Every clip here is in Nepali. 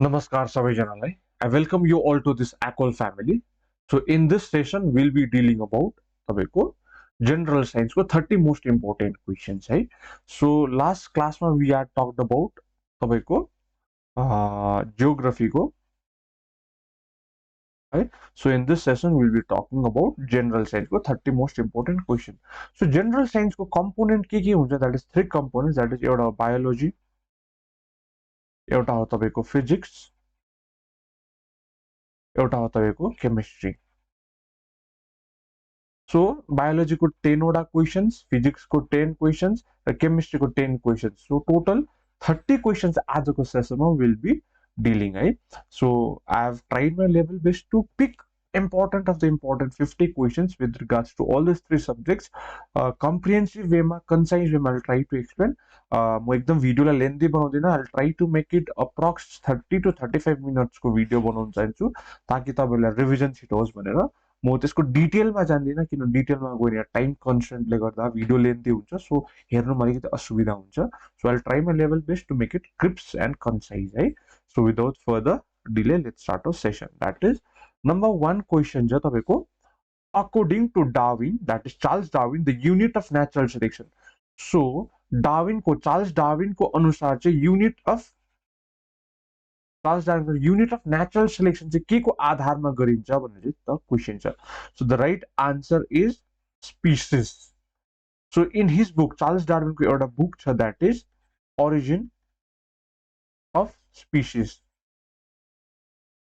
Namaskar सबैजनालाई. I welcome you all to this ACOL family. So in this session we'll be dealing about तपाईको general science को 30 most important questions है. So last class में we had talked about तपाईको geography को है. So in this session we'll be talking about general science को 30 most important question. So general science को component के हुन्छ, that is three components, that is एउटा biology, एउटा हो तपाईको physics, एउटा हो तपाईको chemistry. So biology को 10 वटा questions, physics को 10 questions, chemistry को 10 questions. So total 30 questions आज को session में will be dealing है. So I have tried my level best to pick important of the important 50 questions with regards to all these three subjects. Comprehensive way में, concise way में I'll try to explain. म एकदम भिडियोलाई लेन्थी बनाउँदिन. I'll try to make it approx 30 to 35 minutes को भिडियो बनाउन चाहन्छु ताकि तपाईहरुलाई रिभिजन छिटो होस् भनेर. म त्यसको डिटेलमा जान्दिन किन डिटेलमा गएर टाइम कन्स्ट्रेन्टले गर्दा भिडियो लेन्थी हुन्छ, सो हेर्नुमा अलिकति असुविधा हुन्छ. So I try my level best to make it crisp and concise है. So without further delay let's start our session. That is number 1 question छ तपाईको. According to Darwin, that is Charles Darwin, the unit of natural selection. So Charles Darwin को अनुसार चाहिँ यूनिट अफ नेचुरल सिलेक्शन चाहिँ के को आधारमा गरिन्छ भनेर त क्वेशन छ. So the right answer is species. So in his book, Charles Darwin को एउटा बुक छ, that is origin of species.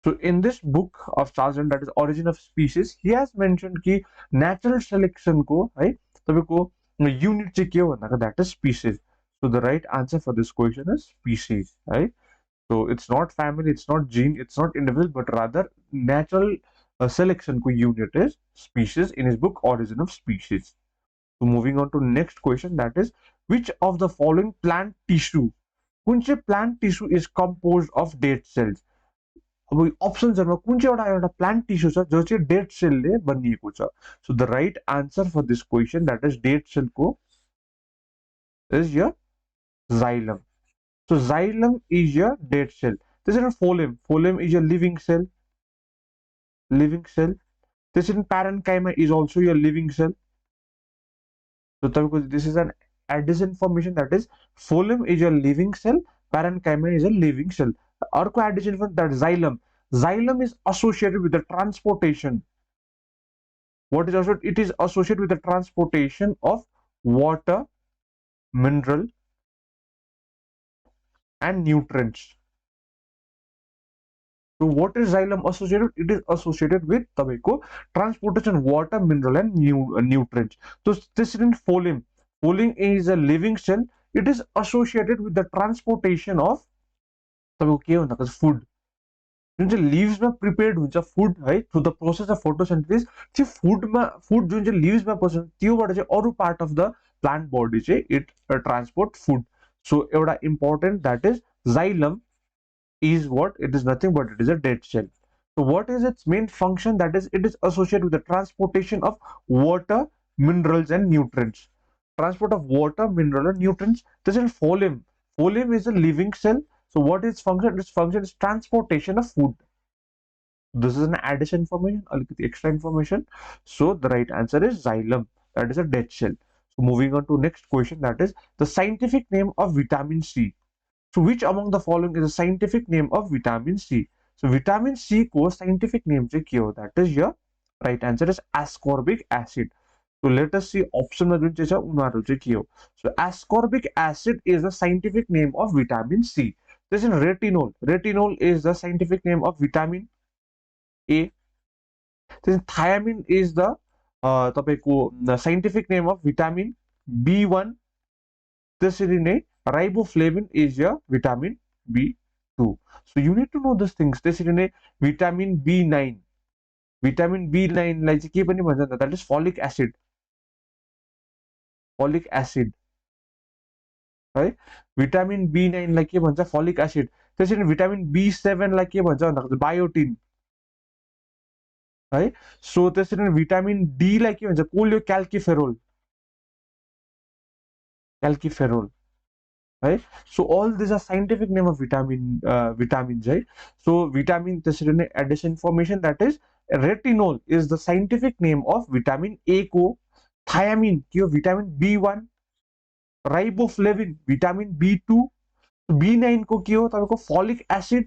So in this book of Charles Darwin, that is Origin of Species, he has mentioned कि natural selection को है तपाईको unit चाहिँ के हो भन्दा that is species. So the right answer for this question is species, right? So it's not family, it's not gene, it's not individual, but rather natural selection को unit is species in his book Origin of Species. So moving on to next question, that is which of the following plant tissue, कुन चाहिँ plant tissue is composed of dead cells? अब अप्सन्सहरुमा कुन चाहिँ एउटा प्लान्ट टिस्यु छ जो चाहिँ डेड सेलले बनिएको छ. So the right answer for this question, that is dead cell को is your xylem. So xylem is your dead cell. त्यसरी phloem is your living cell. त्यसरी parenchyma is also your living cell. So तपाईको this is an added information, that is phloem is your living cell, parenchyma is your living cell. अर्को addition that xylem is associated with the transportation. What is also it is associated with the transportation of water, mineral and nutrients. So what is xylem associated? It is associated with तपाईको transportation water, mineral and nutrients. So this is in phloem. Phloem is a living cell. It is associated with the transportation of तपाईको के हुन्छ फुड. जुन चाहिँ लिव्स मा प्रिपेयर्ड हुन्छ फुड है through the process of photosynthesis, त्यो फुड जुन चाहिँ लिव्स मा पर्छ त्योबाट चाहिँ अरु part of the plant body चाहिँ इट ट्रान्सपोर्ट फुड. सो एउटा important that is xylem is what? It is nothing but it is a dead cell. So what is its main function? That is, it is associated with the transportation of water, minerals and nutrients. Transport of water, mineral and nutrients. This is phloem. Phloem is a living cell. So what is function? Its function is transportation of food. This is an addition information, a little extra information. So the right answer is xylem. That is a dead cell. So moving on to next question, that is the scientific name of vitamin C. So which among the following is the scientific name of vitamin C? So vitamin C को scientific name चाहिँ के हो? That is your right answer is ascorbic acid. So let us see option में जुन चाहिँ छ उनीहरु चाहिँ के हो? So ascorbic acid is the scientific name of vitamin C. This is retinol. Retinol is the scientific name of vitamin A. This thiamine is the the scientific name of vitamin B1. This is riboflavin is your vitamin B2. So you need to know these things. This is vitamin B9. Vitamin B9 like that is folic acid. Folic acid. है भिटामिन B9 लाई के भन्छ फलिक एसिड. त्यसैले भिटामिन B7 लाई के भन्छ भन्दा बायोटिन है. सो त्यसैले भिटामिन D लाई के भन्छ कोलियोक्याल्किफेरोल. है. So all these are scientific name of vitamins, right? So vitamin त्यसरी नै addition information, that is retinol is the scientific name of vitamin A को. thiamine के हो vitamin B1, riboflavin vitamin B2, B9 को के हो तपाईको folic acid,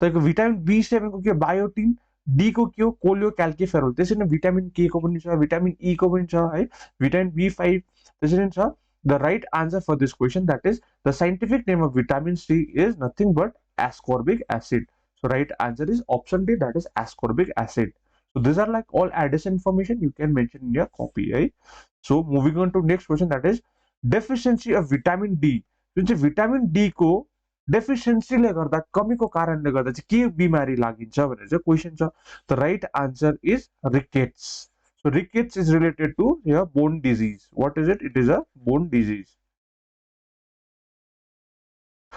तपाईको vitamin B7 को के हो biotin, D को के हो कोलियोक्याल्किफेरोल. त्यसरी नै vitamin K को पनि छ, vitamin E को पनि छ है, vitamin B5 त्यसरी नै छ. The right answer for this question, that is the scientific name of vitamin C is nothing but ascorbic acid. So right answer is option D, that is ascorbic acid. So these are like all addition information you can mention in your copy, right? So moving on to next question, that is deficiency of vitamin D. जुन चाहिँ vitamin D को डेफिसियन्सीले गर्दा, कमीको कारणले गर्दा चाहिँ के बिमारी लागिन्छ भनेर चाहिँ क्वेशन छ. The right answer is rickets. So rickets is related to your bone disease. What is it? It is a bone disease.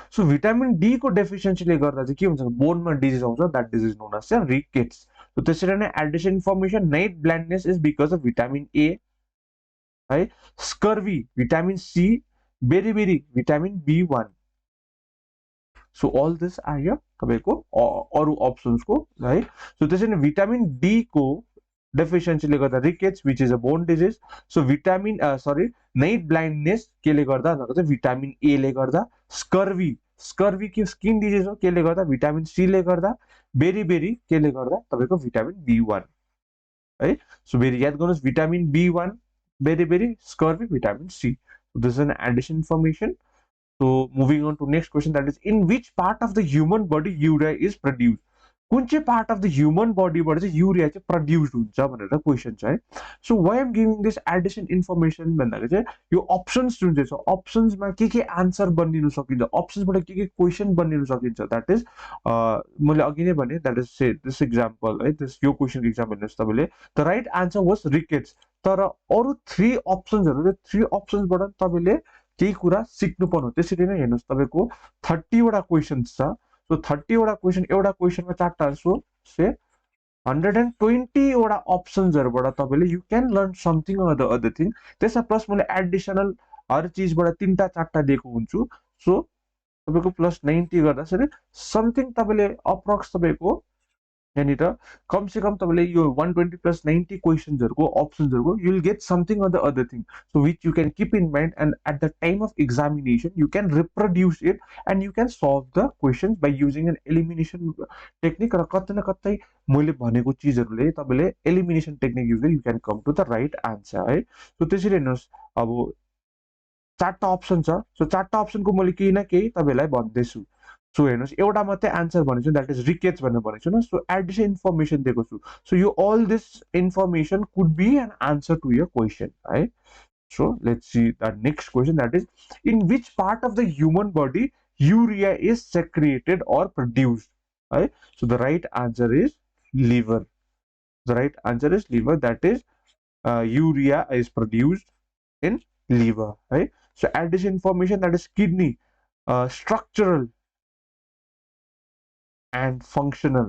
So vitamin D को डेफिसियन्सीले गर्दा चाहिँ के हुन्छ, बोनमा डिजिज आउँछ, that disease known as rickets. So त्यसरी नै addition information, night blindness is because of vitamin A है, scurvy vitamin C, beriberi vitamin B1. So all this are your तपाईको अरु अप्सन्स को है. सो त्यसरी नै vitamin D को डेफिसियन्सीले गर्दा rickets which is a bone disease. So vitamin night blindness केले गर्दा भनेको चाहिँ vitamin A ले गर्दा, scurvy के स्किन डिजिज हो केले गर्दा, vitamin C ले गर्दा, beriberi केले गर्दा तपाईको vitamin B1 है. सो भेरी याद गर्नुस्, vitamin B1 beriberi, scurvy vitamin C. So this is an addition information. So moving on to next question, that is in which part of the human body urea is produced. कुन चाहिँ part of the human body बाट चाहिँ urea चाहिँ produced हुन्छ भनेर क्वेशन छ है. So why I'm giving this addition information भन्दाखेरि चाहिँ यो options जुन चाहिँ छ, options मा के आन्सर बनिनु सकिन्छ, options बाट के क्वेशन बनिनु सकिन्छ, that is मैले अघि नै भने, that is say this example है, this यो क्वेशन एक्जाम्पल हेर्नुस् तपाईले. The right answer was rickets. तर अरु 3 अप्सन्सहरु, 3 अप्सन्सबाट तपाईले केही कुरा सिक्नु पर्नु. त्यसरी नै हेर्नुस् तपाईको 30 वटा क्वेशन्स छ. सो 30 वटा क्वेशन, एउटा क्वेशनमा 4 टा, सो से 120 वटा अप्सन्सहरुबाट तपाईले you can learn something or the other thing. त्यसमा प्लस मैले एडिसनल हर चीजबाट 3 टा 4 टा दिएको हुन्छु. सो तपाईको प्लस 90 गर्दाखेरि समथिङ तपाईले अप्रोक्स तपाईको यहाँनिर कम से कम तपाईले यो 120 plus 90 क्वेशन्सहरुको अप्सन्सहरुको you will get something or the other thing, so which you can keep in mind, and at the time of examination you can reproduce it and you can solve the questions by using an elimination technique. र कतै न कतै मैले भनेको चीजहरुले तपाईले elimination technique use गरी you can come to the right answer है. सो त्यसरी हेर्नुस्, अब 4 टा अप्सन छ. सो 4 टा अप्सनको मैले केही न केही तपाईलाई भन्दैछु. सो हेर्नुस्, एउटा मात्रै आन्सर भनेको छु, द्याट इज रिकेट्स भनेर भनेको छु न. सो एडिसन इन्फर्मेसन दिएको छु. सो यो all this information could be an answer to your question है. So let's see the next question, that is in which part of the human body urea is secreted or produced है. So the right answer is liver. The right answer is liver, that is urea is produced in liver है. So addition information, that is kidney, structural and functional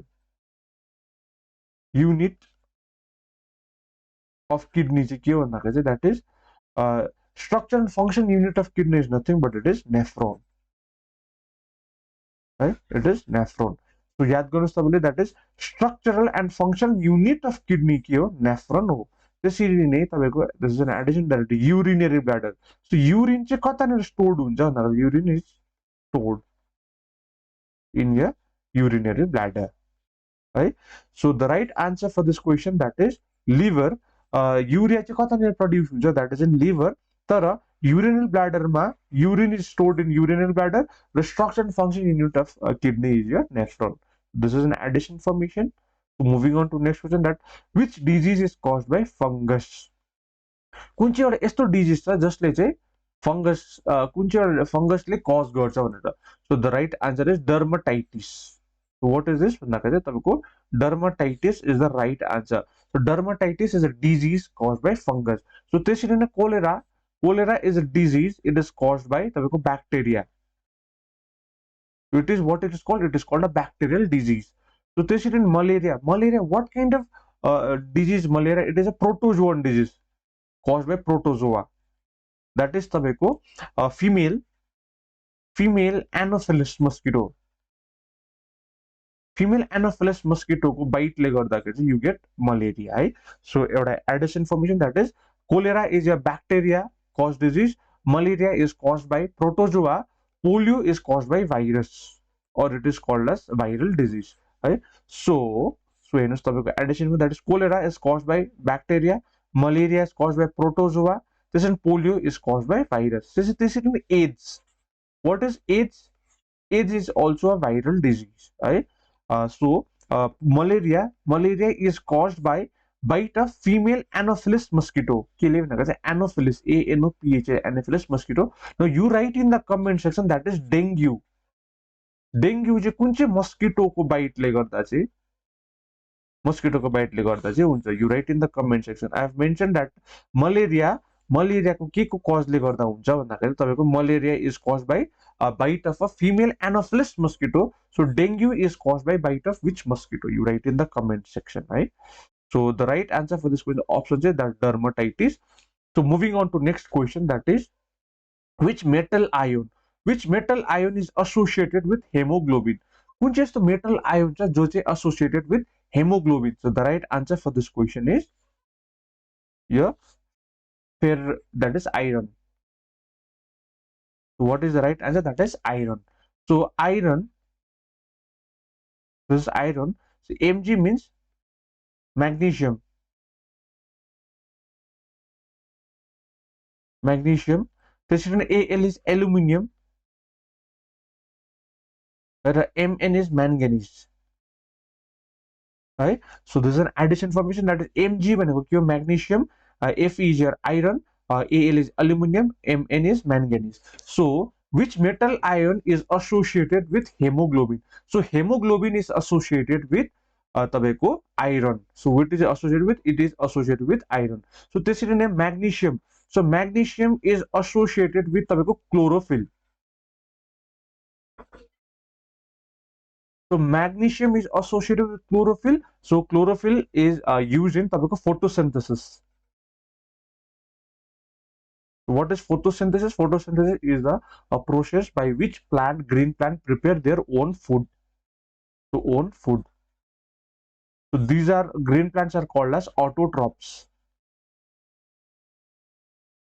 unit of kidney चाहिँ के हो भन्दाखेरि चाहिँ, that is structure and function unit of kidney is nothing but it is nephron है. It is nephron. So याद गर्नुस् तपाईले, that is structural and functional unit of kidney के हो, nephron हो. त्यसरी नै तपाईको this is an addition, that is urinary bladder. So urine चाहिँ कतानिर stored हुन्छ भन्दाखेरि urine is stored in your urinary bladder right. So the right answer for this question, that is liver. urea चाहिँ कतानिर produce हुन्छ, that is in liver. तर urinary bladder मा urine is stored in urinary bladder. The structure and function unit of kidney is your nephron. This is an addition information. So moving on to next question, that which disease is caused by fungus. कुन चाहिँ एउटा यस्तो डिजिज छ जसले चाहिँ फंगस, कुन चाहिँ एउटा फंगसले कज गर्छ भनेर. So the right answer is dermatitis. what is this भन्दाखेरि तपाईको dermatitis is the right answer. So dermatitis is a disease caused by fungus. So त्यसरी नै cholera is a disease, it is caused by तपाईको bacteria. It is what it is called, it is called a bacterial disease. So त्यसरी नै malaria, what kind of disease malaria? It is a protozoan disease caused by protozoa. That is तपाईको female female anopheles mosquito. Female anopheles मस्किटोको बाइटले गर्दाखेरि चाहिँ यु गेट मलेरिया है. सो एउटा added information that is cholera is a bacteria cause disease, malaria is caused by protozoa, polio is caused by virus और it is called as viral disease है. सो हेर्नुहोस् तपाईँको एडिसनमा that is cholera is caused by bacteria, malaria is caused by protozoa, त्यसरी polio is caused by virus. त्यसरी नै AIDS. What is AIDS? AIDS is also a viral disease, right? Malaria is caused by bite of female Anopheles mosquito. Anopheles, A-N-O-P-H-A, Anopheles mosquito. Now you write in the comment section that is dengue. Dengue चाहिँ कुन चाहिँ mosquito को bite ले गर्दा चाहिँ mosquito को bite ले गर्दा चाहिँ हुन्छ. You write in the comment section. I have mentioned that malaria को के को cause ले गर्दा हुन्छ भन्दाखेरि तपाईको malaria is caused by a bite of a female Anopheles mosquito. So dengue is caused by bite of which mosquito? You write in the comment section, right? So the right answer for this question option is that dermatitis. So moving on to next question, that is which metal ion is associated with hemoglobin? कुन चाहिँ यस्तो metal ion छ जो चाहिँ associated with hemoglobin? So the right answer for this question is that is iron. So what is the right answer? That is iron. So iron, this is iron. So Mg means magnesium. This is Al is aluminium. Where Mn is manganese. Right? So this is an addition information that is Mg भनेको magnesium, Fe is your iron, Al is aluminium, Mn is manganese. So which metal ion is associated with hemoglobin? So hemoglobin is associated with तपाईको iron. So what is associated with? It is associated with iron. So this is name magnesium. So magnesium is associated with तपाईको chlorophyll. So magnesium is associated with chlorophyll. So chlorophyll is used in तपाईको photosynthesis. What is photosynthesis? Photosynthesis is a process by which green plant prepare their own food. So these are green plants are called as autotrophs.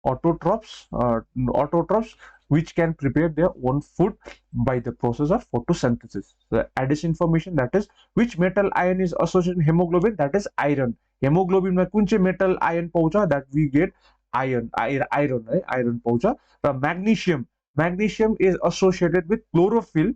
Autotrophs which can prepare their own food by the process of photosynthesis. The addition information that is which metal ion is associated with hemoglobin? That is iron. Hemoglobin में कुन चाहिँ metal ion पाउँछ? That we get iron, right? Iron पाउँछ. The magnesium is associated with chlorophyll.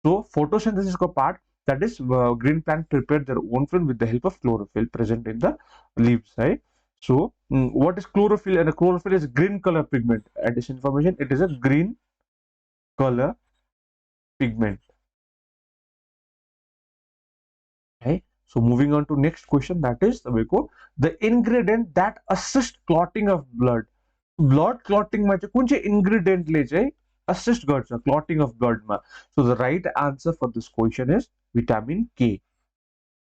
So photosynthesis को part, that is green plant prepare their own food with the help of chlorophyll present in the leaves, right? So what is chlorophyll? And chlorophyll is green color pigment. Addition information, it is a green color pigment. Okay. So moving on to next question, that is the ingredient that assist clotting of blood. Blood clotting मा चाहिँ कुन चाहिँ ingredient ले चाहिँ assist गर्छ clotting of blood मा? So the right answer for this question is vitamin K.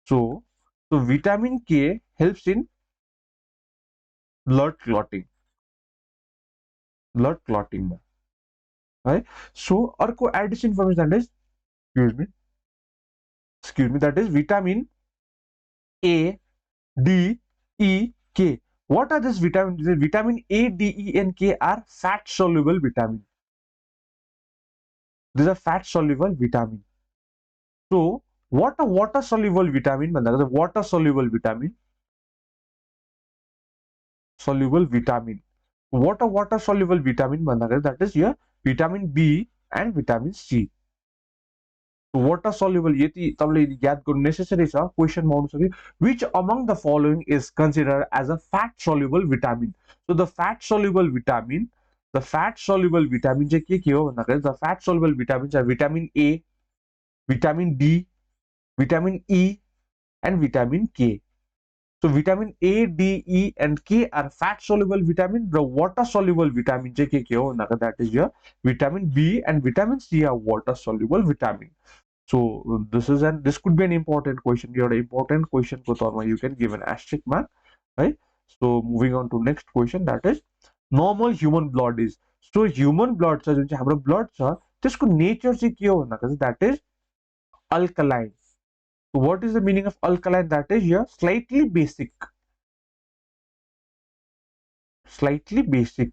So vitamin K helps in blood clotting मा, right? So अर्को addition information that is that is vitamin A, D, E, K. What are these vitamins? Vitamin A, D, E, and K are fat soluble vitamin. These are fat soluble vitamin. So what a water soluble vitamin? Water soluble vitamin. What a water soluble vitamin? That is here vitamin B and vitamin C. Water soluble यति तपाईले याद गर्नु necessary छ. Question मा आउन सक्यो. Which among the following is considered as a fat soluble vitamin? So the fat soluble vitamin चाहिँ के हो भन्दाखेरि the fat soluble vitamins are vitamin A, vitamin D, vitamin E and vitamin K. So vitamin A, D, E and K are fat soluble vitamin. The water soluble vitamin चाहिँ के हो भन्दाखेरि that is your vitamin B and vitamin C are water soluble vitamin. So this could be an important question. Your important question ko tarma you can give an asterisk mark, right? So moving on to next question, that is normal human blood is. So human blood cha जुन चाहिँ हाम्रो blood छ त्यसको नेचर चाहिँ के हो भन्दाखेरि that is alkaline. What is the meaning of alkaline? That is here slightly basic. Slightly basic.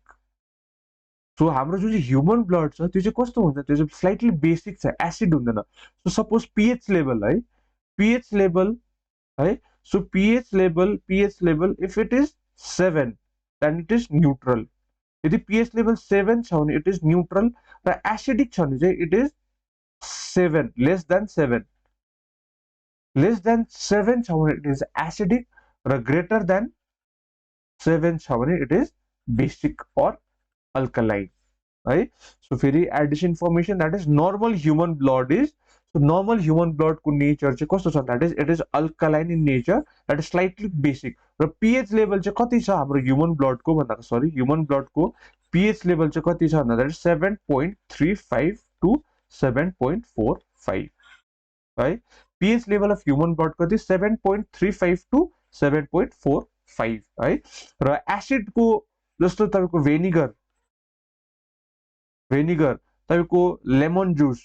So हाम्रो जुन चाहिँ ह्युमन ब्लड छ त्यो चाहिँ कस्तो हुन्छ, त्यो चाहिँ स्लाइटली बेसिक छ, एसिड हुँदैन. सो सपोज पीएच लेभल है, पीएच लेभल है, so pH level if it is 7 then it is neutral. यदि पीएच लेभल 7 छ भने इट इज न्यूट्रल, र एसिडिक छ भने चाहिँ it is 7 less than 7. Less than 7 छ भने इट इज एसिडिक, र ग्रेटर देन 7 छ भने इट इज बेसिक और अल्कलाइन है. सो फेरि Edison information that is normal human blood is, so normal human ब्लडको नेचर चाहिँ कस्तो छ, that is it is alkaline in nature, that is slightly basic. र पीएच लेभल चाहिँ कति छ हाम्रो ह्युमन ब्लडको भन्दा, सरी ह्युमन ब्लडको पीएच लेभल चाहिँ कति छ भन्दा, द्याट इज 7.35 टु 7.45 है. PH level of human blood कति, 7.35 टु 7.45 है. र एसिडको जस्तो तपाईँको भेनिगर तपाईँको लेमन जुस,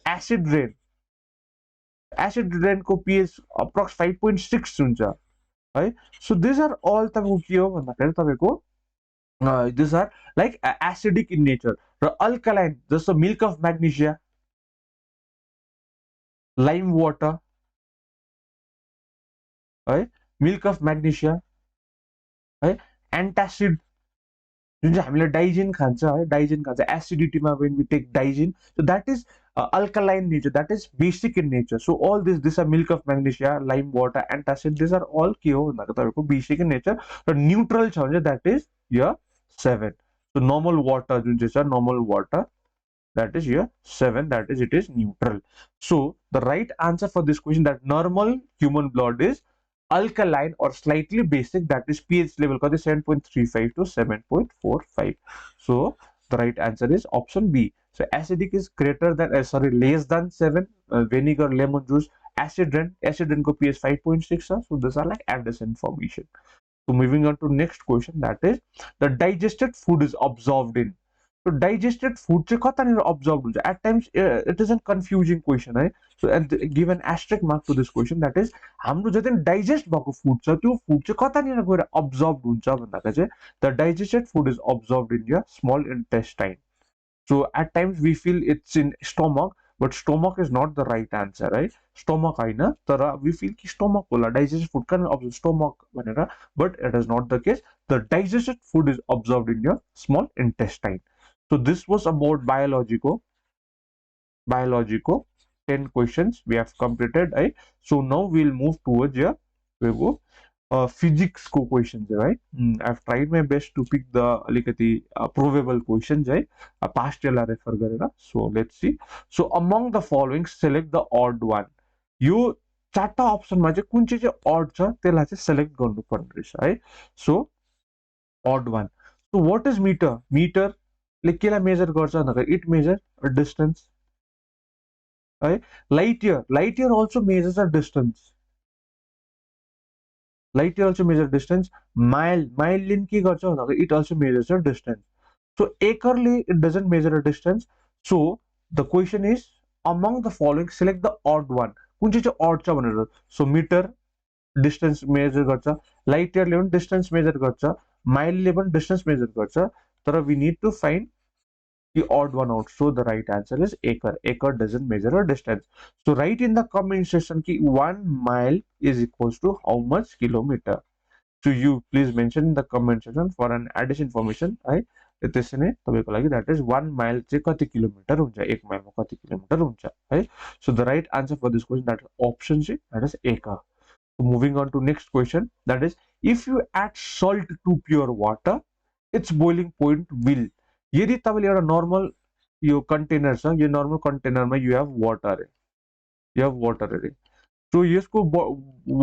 एसिड रेनको पीएच अप्रोक्स 5.6 हुन्छ है. सो दिस आर अल तपाईँको के हो भन्दाखेरि तपाईँको this are like acidic in nature. र अल्कलाइन जस्तो milk of magnesia, lime water है, मिल्क अफ म्याग्नेसिया है, एन्टासिड जुन चाहिँ हामीले डाइजिन खान्छ है, डाइजिन खान्छ एसिडिटीमा when we take Digene, so that is alkaline nature, that is basic in nature. So all this are milk of magnesia, lime water, antacid, this are all के हो भन्दा तपाईँको बेसिक इन नेचर. र न्युट्रल छ भने that is here 7. So normal water जुन चाहिँ छ, normal water that is here 7, that is it is neutral. So the right answer for this question, that normal human blood is alkaline or slightly basic, that is pH level 7.35 to 7.45. So the right answer is option B. So acidic is greater than less than 7, vinegar, lemon juice, acid rain ko pH 5.6. So these are like addition information. So moving on to next question, that is the digested food is absorbed in. So digested food चाहिँ कतानिर absorbed हुन्छ. At times it is a confusing question है. So and give an asterisk mark to this question, that is हाम्रो जति डाइजेस्ट भएको फुड छ त्यो फुड चाहिँ कतानिर गएर अब्जर्ब हुन्छ भन्दाखेरि चाहिँ the digested food is absorbed in your small intestine. So at times we feel it's in stomach, but stomach is not the right answer है. Stomach होइन, तर we feel कि stomach होला, digested food can absorb stomach भनेर, but it is not the case. The digested food is absorbed in your small intestine. So this was about biologico 10 questions we have completed right. So now we'll move towards here we go physics को questions right. I've tried my best to pick the अलिकति provable questions है, past year refer गरेर. So let's see. So among the following select the odd one. यो चारटा अप्सनमा चाहिँ कुन चाहिँ odd छ त्यसलाई चाहिँ select गर्नुपर्ने रहेछ है. So odd one. So what is meter? Meter like केलाई मेजर गर्छ भन्दाखेरि इट मेजर डिस्टेन्स है. Light year also measures a distance. Light year also measure distance. Mile लिन के गर्छ भन्दाखेरि it also measures a distance. So acre it doesn't measure a distance. So the question is among the following select the odd one. कुन चाहिँ odd छ भनेर. So meter distance measure गर्छ, light year ले पनि distance measure गर्छ, mile ले पनि distance measure गर्छ, तर we need to find the odd one out. So the right answer is acre. Acre doesn't measure a distance. So write in the comment section ki 1 mile is equals to how much kilometer. So you please mention in the comment section for an additional information. Right? That is 1 mile चाहिँ कति किलोमिटर हुन्छ, 1 mile मा कति किलोमिटर हुन्छ है. So the right answer for this question, that is option C, that is acre. So moving on to next question, that is if you add salt to pure water, its boiling point will. यदि तपाईले एउटा नर्मल यो कन्टेनर छ, यो नर्मल कन्टेनरमा यु हेभ वाटर अरे. सो यसको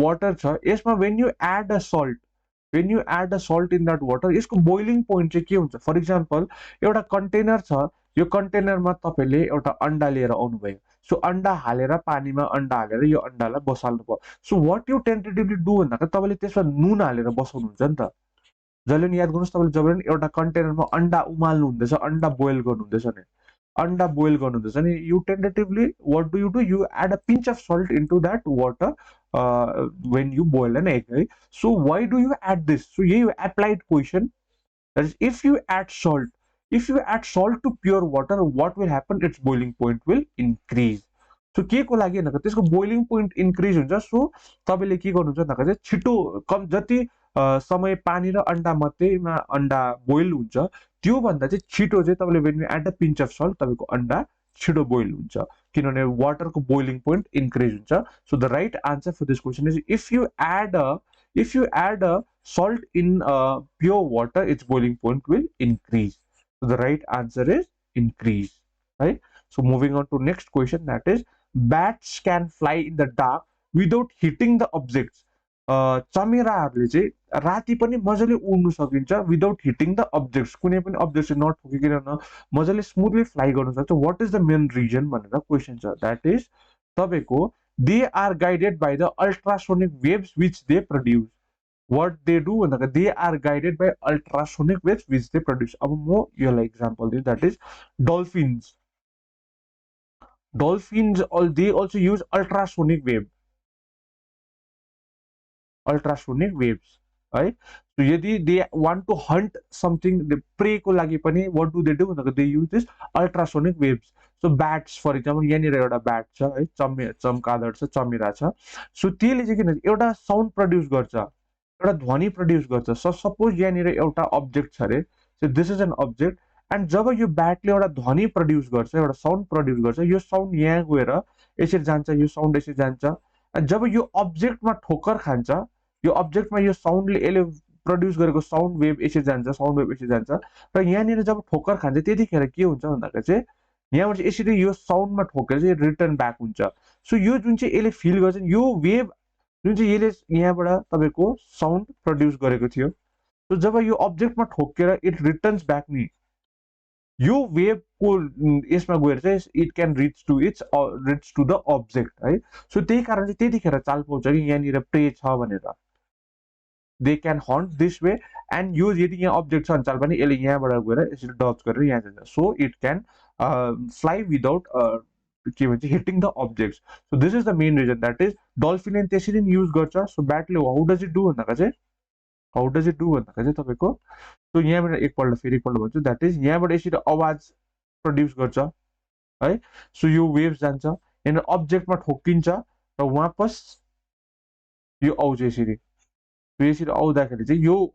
वाटर छ, यसमा when you add a salt in that water, यसको बोइलिङ पोइन्ट चाहिँ के हुन्छ. फर एक्जाम्पल एउटा कन्टेनर छ, यो कन्टेनरमा तपाईले एउटा अन्डा लिएर आउनु भयो. सो अन्डा हालेर पानीमा अन्डा हालेर यो अन्डालाई बसाल्नु पर्यो. So what you tentatively do भन्दा तपाईले त्यसमा नुन हालेर बसाउनुहुन्छ नि त. जहिले पनि याद गर्नुहोस्, तपाईँले जब पनि एउटा कन्टेनरमा अन्डा उमाल्नु हुँदैछ, अन्डा बोइल गर्नुहुँदैछ नि, अंडा boil गर्नुहुँदैछ नि, you tentatively what do, you add a pinch of salt into that water when you boil an egg, right? So why do you add this? So ये applied question, that is, if you add salt to pure water, what will happen? Its boiling point will increase. So के को लागि भन्दा त्यसको बोइलिङ पोइन्ट इन्क्रिज हुन्छ। सो तपाईँले के गर्नुहुन्छ भन्दा चाहिँ छिटो कम जति समय पानी र अन्डा मात्रैमा अन्डा बोइल हुन्छ, त्यो भन्दा चाहिँ छिटो चाहिँ तपाईँले when you add a pinch of salt, तपाईँको अन्डा छिटो बोइल हुन्छ, किनभने वाटरको बोइलिङ पोइन्ट इन्क्रिज हुन्छ। So the right answer for this question is if you add a salt in pure water, its boiling point will increase. So the right answer is increase, right? So moving on to next question, that is, bats can fly in the dark without hitting the objects. चमेराहरूले चाहिँ राति पनि मजाले उड्नु सकिन्छ विदाउट हिटिङ द अब्जेक्ट्स, कुनै पनि अब्जेक्ट नठोकिकन मजाले स्मुथली फ्लाइ गर्न सक्छ। What is the main reason भनेर क्वेसन छ, द्याट इज तपाईँको they are guided by the ultrasonic waves which they produce. what they do भन्दा they are guided by ultrasonic waves which they produce। अब म यसलाई एक्जाम्पल दिन्छु, that is dolphins they also use ultrasonic waves, right? So यदि they want to hunt something, the prey को लागि पनि what do they do भन्दा they use this ultrasonic waves। So bats for example, यहाँनिर एउटा ब्याट छ है, चम्कादर छ, चमेरा छ। सो त्यसले चाहिँ किन एउटा साउन्ड प्रड्युस गर्छ, एउटा ध्वनि प्रड्युस गर्छ। सो सपोज यहाँनिर एउटा अब्जेक्ट छ अरे, so this is an object, and जब यो ब्याटले एउटा ध्वनि प्रड्युस गर्छ, एउटा साउन्ड प्रड्युस गर्छ, यो साउन्ड यहाँ गएर यसरी जान्छ, यो साउन्ड यसरी जान्छ, एन्ड जब यो अब्जेक्टमा ठोक्कर खान्छ, यो अब्जेक्टमा यो साउन्डले यसले प्रड्युस गरेको साउन्ड वेभ यसरी जान्छ, साउन्ड वेभ यसरी जान्छ, र यहाँनिर जब ठोक्कर खान्छ त्यतिखेर के हुन्छ भन्दाखेरि चाहिँ यहाँबाट यसरी यो साउन्डमा ठोकेर चाहिँ रिटर्न ब्याक हुन्छ। सो यो जुन चाहिँ यसले फिल गर्छ, यो वेभ जुन चाहिँ यसले यहाँबाट तपाईँको साउन्ड प्रड्युस गरेको थियो, सो जब यो अब्जेक्टमा ठोकेर इट रिटर्न्स ब्याक नि, यो वेभको यसमा गएर चाहिँ it can reach to the object है। सो त्यही कारण चाहिँ त्यतिखेर चाल पाउँछ कि यहाँनिर प्रे छ भनेर, they can hunt this way, and यो यदि यहाँ अब्जेक्ट छ भने चाल पनि यसले यहाँबाट गएर यसरी डच गरेर यहाँ जान्छ। So it can fly without के भन्छ hitting the objects. So this is the main reason, that is डल्फिनले त्यसरी युज गर्छ। सो ब्याटले हाउ डज इट डु भन्दा चाहिँ तपाईँको, सो यहाँबाट फेरि एकपल्ट भन्छु, द्याट इज यहाँबाट यसरी आवाज प्रड्युस गर्छ है। सो यो वेभ जान्छ, यहाँनिर अब्जेक्टमा ठोकिन्छ र वापस यो आउँछ यसरी आउँदाखेरि चाहिँ यो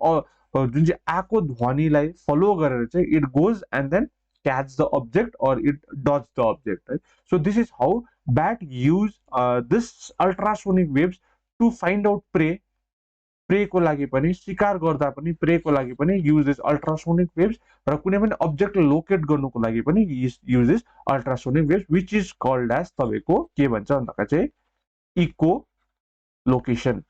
जुन चाहिँ आएको ध्वनिलाई फलो गरेर चाहिँ it goes and then catch the object or it dodge the object, right? So this is how bat use this ultrasonic waves to find out prey को लागि पनि, शिकार गर्दा पनि prey को लागि पनि use this ultrasonic waves, र कुनै पनि object locate गर्नुको लागि पनि use this ultrasonic waves, which is called as तपाईको के भन्छ भन्दा चाहिँ echolocation।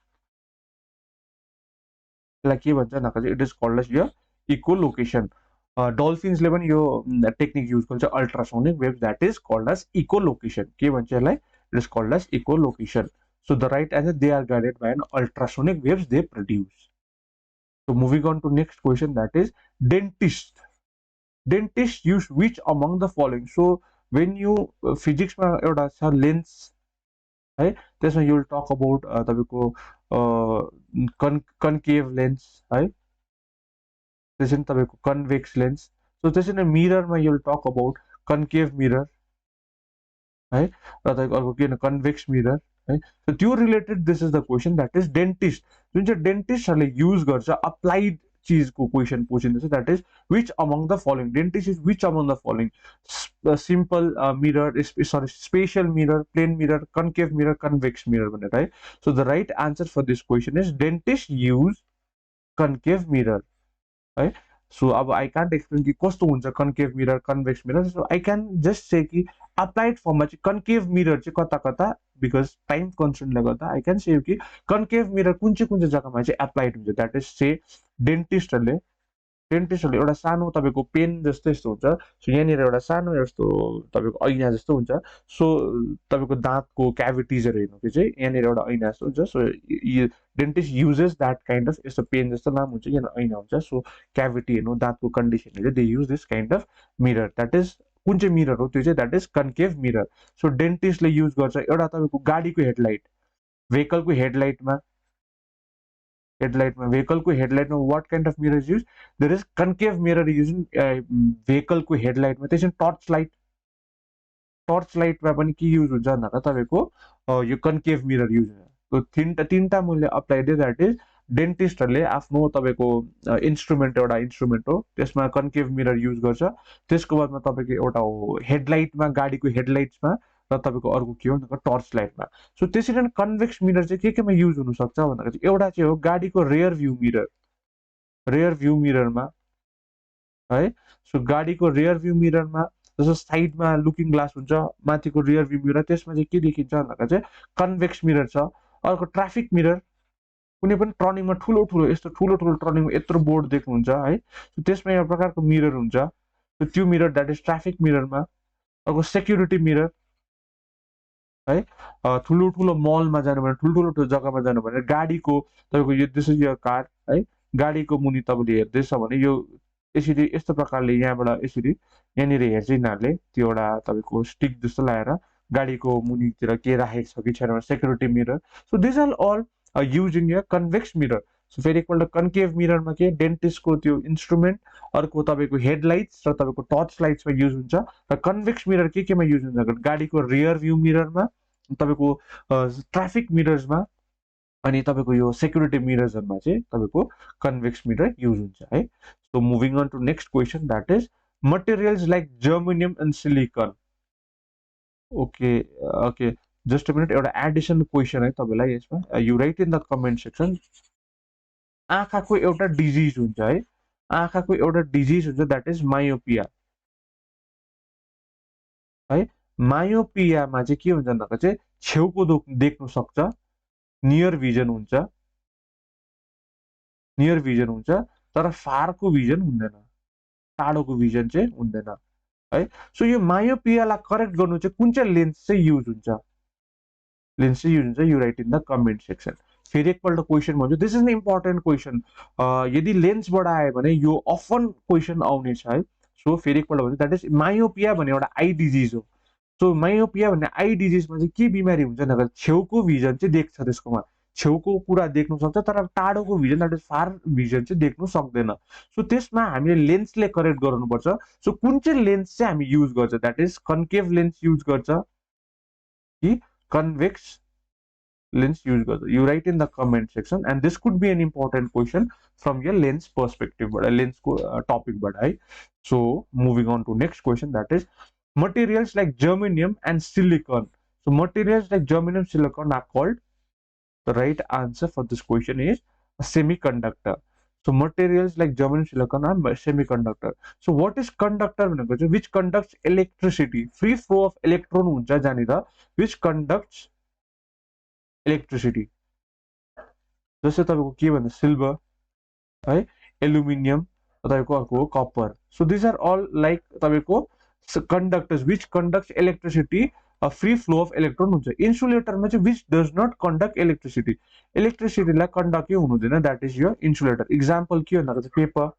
यसलाई के भन्छ भन्दा चाहिँ इट इज कल्ड एज यो echolocation। डल्फिन्सले पनि यो टेक्निक युज गर्छ, ultrasonic wave, that is called as echolocation. के भन्छ यसलाई? It is called as echolocation. So the right answer, they are guided by an ultrasonic waves they produce. So moving on to next question, that is dentist use which among the following. So when you फिजिक्समा एउटा छ लेन्स है, त्यसमा यु विल टक अबाउट तपाईँको कन्केभ लेन्स है, त्यसरी तपाईँको कन्भेक्स लेन्स। सो त्यसरी नै मिररमा you will talk about concave mirror है, र तपाईँको अर्को के कन्भेक्स मिरर है। सो त्यो related this is the question, that is dentist, जुन चाहिँ डेन्टिस्टहरूले युज गर्छ अप्लाइड चिजको क्वेसन पुछिँदैछ, that is which among the following. Dentist is which among the following, simple mirror, sorry special mirror, plain mirror, concave mirror, convex mirror भनेर है। So the right answer for this question is dentist use concave mirror है। सो अब आई कान्ट एक्सप्लेन कि कस्तो हुन्छ concave mirror, convex mirror. So I can just say कि अप्लाइड फर्ममा चाहिँ कन्केभ मिरर चाहिँ कता कता, बिकज टाइम कन्सर्नले गर्दा आई क्यान से कि कन्केभ मिरर कुन चाहिँ जग्गामा चाहिँ एप्लाइड हुन्छ, द्याट इज से डेन्टिस्टहरूले डेन्टिस्टहरूले एउटा सानो तपाईँको पेन जस्तो यस्तो हुन्छ, सो यहाँनिर एउटा सानो यस्तो तपाईँको ऐना जस्तो हुन्छ, सो तपाईँको दाँतको क्याभिटिजहरू हेर्नु चाहिँ यहाँनिर एउटा ऐना जस्तो हुन्छ, so dentist uses that kind of यस्तो पेन जस्तो लामो हुन्छ, यहाँ ऐना हुन्छ, सो क्याभिटी हेर्नु दाँतको कन्डिसन हेर्नु, they use this kind of mirror, that is कुन चाहिँ मिरर हो त्यो चाहिँ that is concave mirror. So डेन्टिस्टले युज गर्छ एउटा तपाईँको गाडीको हेडलाइट, भेहिकलको भेहिकलको हेडलाइटमा what kind of mirror is use, there is concave mirror use in भेहिकलको हेडलाइटमा, त्यसरी टर्च लाइटमा पनि के युज हुन्छ भन्दा तपाईँको यो कन्केभ मिरर युज हुन्छ। तिनवटा मैले अप्लाई दिएँ, द्याट इज डेन्टिस्टहरूले आफ्नो तपाईँको एउटा इन्स्ट्रुमेन्ट हो त्यसमा कन्केभ मिरर युज गर्छ, त्यसको बादमा तपाईँको एउटा हो हेडलाइटमा, गाडीको हेडलाइट्समा, र तपाईँको अर्को के हो भन्दा टर्च लाइटमा। सो त्यसरी नै कन्भेक्स मिरर चाहिँ केमा युज हुनसक्छ भन्दाखेरि चाहिँ एउटा चाहिँ हो गाडीको रेयर भ्यू मिररमा है। सो गाडीको रेयर भ्यू मिररमा जस्तो साइडमा लुकिङ ग्लास हुन्छ, माथिको रेयर भ्यू मिरर, त्यसमा चाहिँ के देखिन्छ भन्दाखेरि चाहिँ कन्भेक्स मिरर छ। अर्को ट्राफिक मिरर, कुनै पनि टर्निङमा ठुलो टर्निङमा यत्रो बोर्ड देख्नुहुन्छ है, त्यसमा एउटा प्रकारको मिरर हुन्छ, त्यो मिरर द्याट इज ट्राफिक मिररमा। अर्को सेक्युरिटी मिरर है, ठुलो मलमा जानु भने, ठुलो जग्गामा जानु भने गाडीको तपाईँको यो दिस इज यो कार है, गाडीको मुनि तपाईँले हेर्दैछ भने यो यसरी यस्तो प्रकारले यहाँबाट यसरी यहाँनिर हेर्छ यिनीहरूले, त्यो एउटा तपाईँको स्टिक जस्तो लगाएर गाडीको मुनितिर के राखेको छ कि छैन, security mirror. So this are all use in your convex mirror. So फेरि एकपल्ट कन्केभ मिररमा के डेन्टिस्टको त्यो इन्स्ट्रुमेन्ट, अर्को तपाईँको हेडलाइट्स र तपाईँको टर्च लाइट्समा युज हुन्छ, र कन्भेक्स मिरर केमा युज हुन्छ गाडीको रियर भ्यू मिररमा, तपाईँको ट्राफिक मिरर्समा, अनि तपाईँको यो सेक्युरिटी मिरर्सहरूमा चाहिँ तपाईँको कन्भेक्स मिरर युज हुन्छ है। So moving on to next question, that is materials like germanium and silicon. Okay just a minute, एउटा एडिसन क्वेसन है तपाईँलाई यसमा, you write in the comment section. आँखाको एउटा डिजिज हुन्छ है, आँखाको एउटा डिजिज हुन्छ द्याट इज मायोपिया है। मायोपियामा चाहिँ के हुन्छ भन्दा चाहिँ छेउको देख्नु सक्छ, नियर भिजन हुन्छ, तर फारको भिजन हुँदैन, टाढोको भिजन चाहिँ हुँदैन है। सो यो मायोपियालाई करेक्ट गर्नु चाहिँ कुन चाहिँ लेन्स चाहिँ युज हुन्छ, you write in the comment section. फेरि एकपल्ट क्वेसन भन्छु, this is an important question, यदि लेन्सबाट आयो भने यो अफन क्वेसन आउनेछ है। सो फेरि एकपल्ट भन्छु, द्याट इज मायोपिया भन्ने एउटा आई डिजिज हो। सो मायोपिया भन्ने आई डिजिजमा चाहिँ के बिमारी हुन्छ भन्दाखेरि छेउको भिजन चाहिँ देख्छ, त्यसकोमा छेउको कुरा देख्नु सक्छ, तर टाढोको vision that is far vision चाहिँ देख्नु सक्दैन। सो त्यसमा हामीले लेन्सले करेक्ट गर्नुपर्छ। सो कुन चाहिँ लेन्स चाहिँ हामी युज गर्छ, that is concave lens use गर्छ कि कन्भेक्स लेन्स युज गर्छ, you write in the comment section, and this could be an important question from your lens पर्सपेक्टिभबाट, लेन्सको टपिकबाट है। So moving on to next question, that is materials like germanium and silicon. So materials like germanium and silicon are called, the right answer for this question is a semiconductor. So materials like germanium and silicon are semiconductor. So what is conductor भनेको चाहिँ which conducts electricity, free flow of electron हुन्छ जहाँनिर, which conducts electricity, जस्तै तपाईँको के भन्दा सिल्भर है, एल्युमिनियम, तपाईँको अर्को copper. So this are all like तपाईँको conductors which conducts electricity, a free flow of electron हुन्छ। इन्सुलेटरमा चाहिँ which does not conduct electricity, इलेक्ट्रिसिटीलाई कन्डक्ट हुनु हुँदैन, द्याट इज यो इन्सुलेटर। इक्जाम्पल के भन्दा चाहिँ पेपर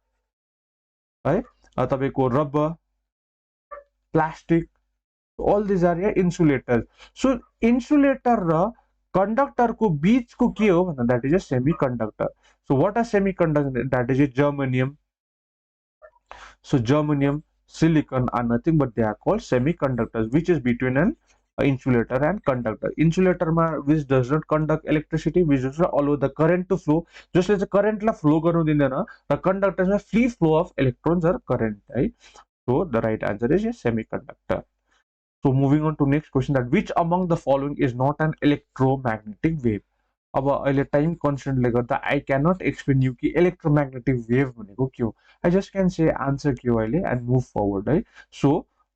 है, तपाईँको rubber, plastic, all these are your insulators. So insulator र कन्डक्टरको बीचको के हो भन्दा that is a semiconductor. So what are semiconductor, that is germanium. So germanium, silicon are nothing but they are called semiconductors, which is between an insulator and conductor. Insulator ma which does not conduct electricity, which does not allow the current to flow, जसले चाहिँ current ला flow गर्नु दिँदैन, र conductors मा free flow of electrons or current है। So the right answer is yes, semiconductor. So moving on to next question, that which among the following is not an electromagnetic wave. अब अहिले टाइम कन्स्टेन्टले गर्दा आई क्यानट एक्सप्लेन यु कि इलेक्ट्रोम्याग्नेटिक वेभ भनेको के हो, I just can say answer के हो अहिले एन्ड मुभ फरवर्ड है। So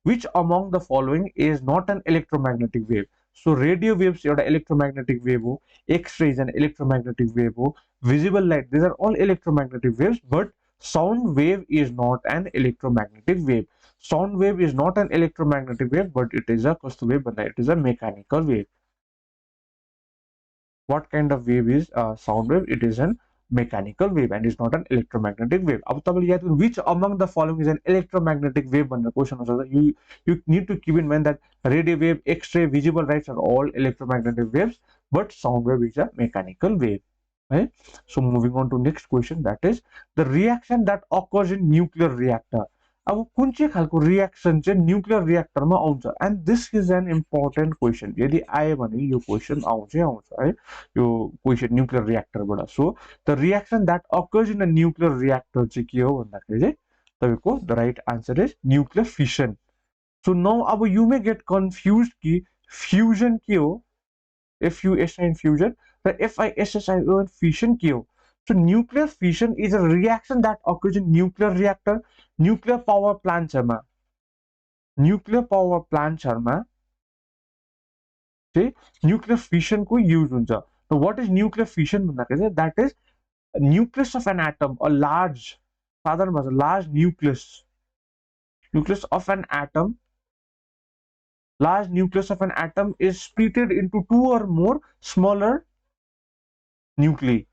which among the following is not an electromagnetic wave. So radio waves एउटा इलेक्ट्रोम्याग्नेटिक वेभ हो, X ray is an electromagnetic wave हो, visible light, these are all electromagnetic waves, but sound wave is not an electromagnetic wave. Sound wave is not an electromagnetic wave, but it is a कस्तो wave भन्दा it is a mechanical wave. What kind of wave is sound wave? It is an mechanical wave and is not an electromagnetic wave. अब तपाईले याद गर्नु which among the following is an electromagnetic wave भनेर क्वेशन आउँछ. You need to keep in mind that radio wave, X-ray, visible rays are all electromagnetic waves, but sound wave is a mechanical wave. Right? So moving on to next question, that is the reaction that occurs in nuclear reactor. अब कुन चाहिँ खालको रिएक्सन चाहिँ न्युक्लियर रिएक्टरमा आउँछ and this is an important question. यदि आयो भने यो क्वेसन आउँछै आउँछ है यो क्वेसन न्युक्लियर रिएक्टरबाट. So the reaction that occurs in a nuclear reactor चाहिँ के हो भन्दाखेरि चाहिँ तपाईको the right answer is nuclear fission. So now अब यु मे गेट कन्फ्युज कि फ्युजन के हो, FUSIN fusion र FISSION fission के हो. So nuclear fission is a reaction that occurs in nuclear reactor, nuclear power plants मा. Nuclear power plants मा चाहिँ nuclear fission को use हुन्छ. So what is nuclear fission भन्दाखेरि चाहिँ that is nucleus of an atom, a large साधारण भाषा large nucleus of an atom. Large nucleus of an atom is splitted into two or more smaller nuclei.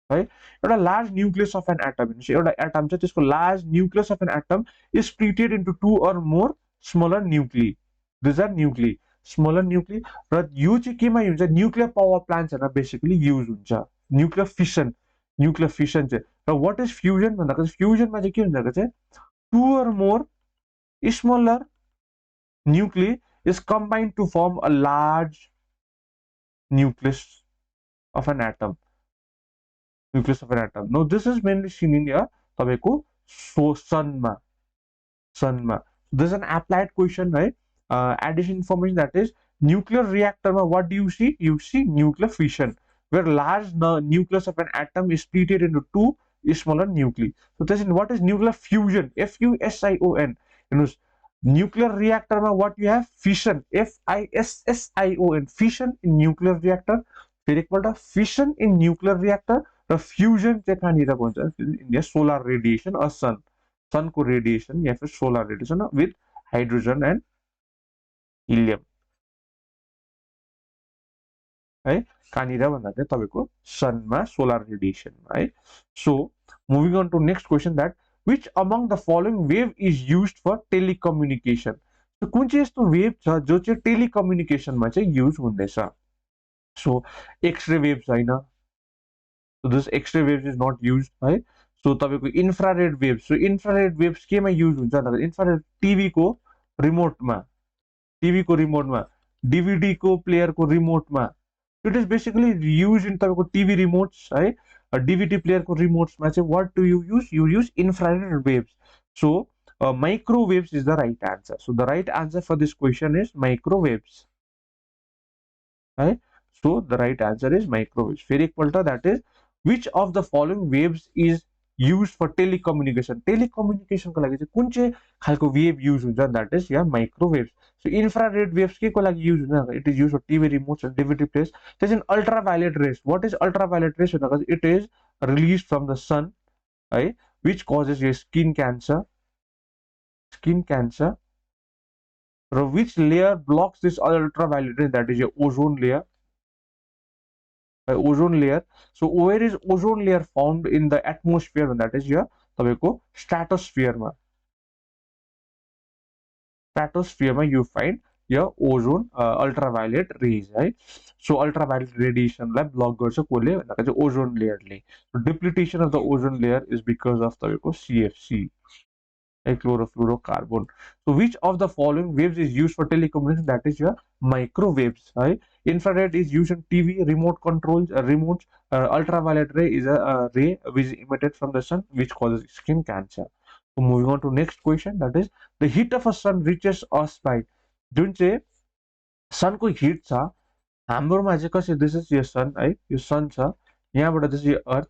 Right? A large nucleus of an atom. Atom large nucleus of an atom is splitted into two or more smaller nuclei. These are nuclei. Smaller nuclei. But nuclear power plants are basically used. Nuclear fission. Nuclear fission. Now what is fusion? Fusion is two or more smaller nuclei is combined to form a large nucleus of an atom. Nucleus of an atom. Now this is mainly seen in your sun ma. This is an applied question, right? Addition information, that is nuclear reactor ma, what do you see? You see nuclear fission, where large nucleus of an atom is split into two smaller nuclei. So this is what is nuclear fusion, FUSION. You know, nuclear reactor ma what you have? Fission, FISSION. Fission in nuclear reactor. Fission in nuclear reactor. The fusion in solar radiation or sun को radiation या फिर solar radiation with hydrogen and helium है कहाँनिर भन्दा चाहिँ तपाईको sun मा solar radiation है. So moving on to next question, that which among the following wave is used for telecommunication. So कुन चाहिँ यस्तो wave छ जो चाहिँ telecommunication मा चाहिँ use हुँदैछ. So X-ray waves हैन. So this X-ray waves is not used, right? So तपाईको infrared waves. So infrared waves केमा use हुन्छ भन्दा infrared TV को remote मा, DVD को player को remote मा. It is basically used in तपाईको TV remotes, right? A DVD player को remotes मा चाहिँ what do you use? You use infrared waves. So microwaves is the right answer. So the right answer for this question is microwaves, right? So the right answer is microwaves. Very important, that is which of the following waves is used for telecommunication. Telecommunication को लागि चाहिँ कुन चाहिँ खालको wave use हुन्छ, that is yeah microwaves. So infrared waves के को लागि use हुन्छ? It is used for TV remotes and DVD players. There is an ultraviolet rays. What is ultraviolet rays? Because it is released from the sun, right, which causes your skin cancer. Which layer blocks this ultraviolet rays? That is your ozone layer. Ozone layer. So where is ozone layer found in the atmosphere? That is your stratosphere ma. Stratosphere ma you find your ozone ultraviolet rays, right? So ultraviolet radiation la block garcha kole भन्दा चाहिँ ozone layer ले. So depletion of the ozone layer is because of CFC, chlorofluorocarbon. So which of the following waves is used for telecommunication? That is your microwaves, right? Infrared is used in TV, remote controls, remotes. Ultraviolet ray is a ray which is emitted from the sun, which causes skin cancer. So moving on to next question, that is the heat of a sun reaches us by जुन चाहिँ sun को heat छ हाम्रोमा चाहिँ कसरी, this is your sun है, यो sun छ यहाँबाट this is your earth.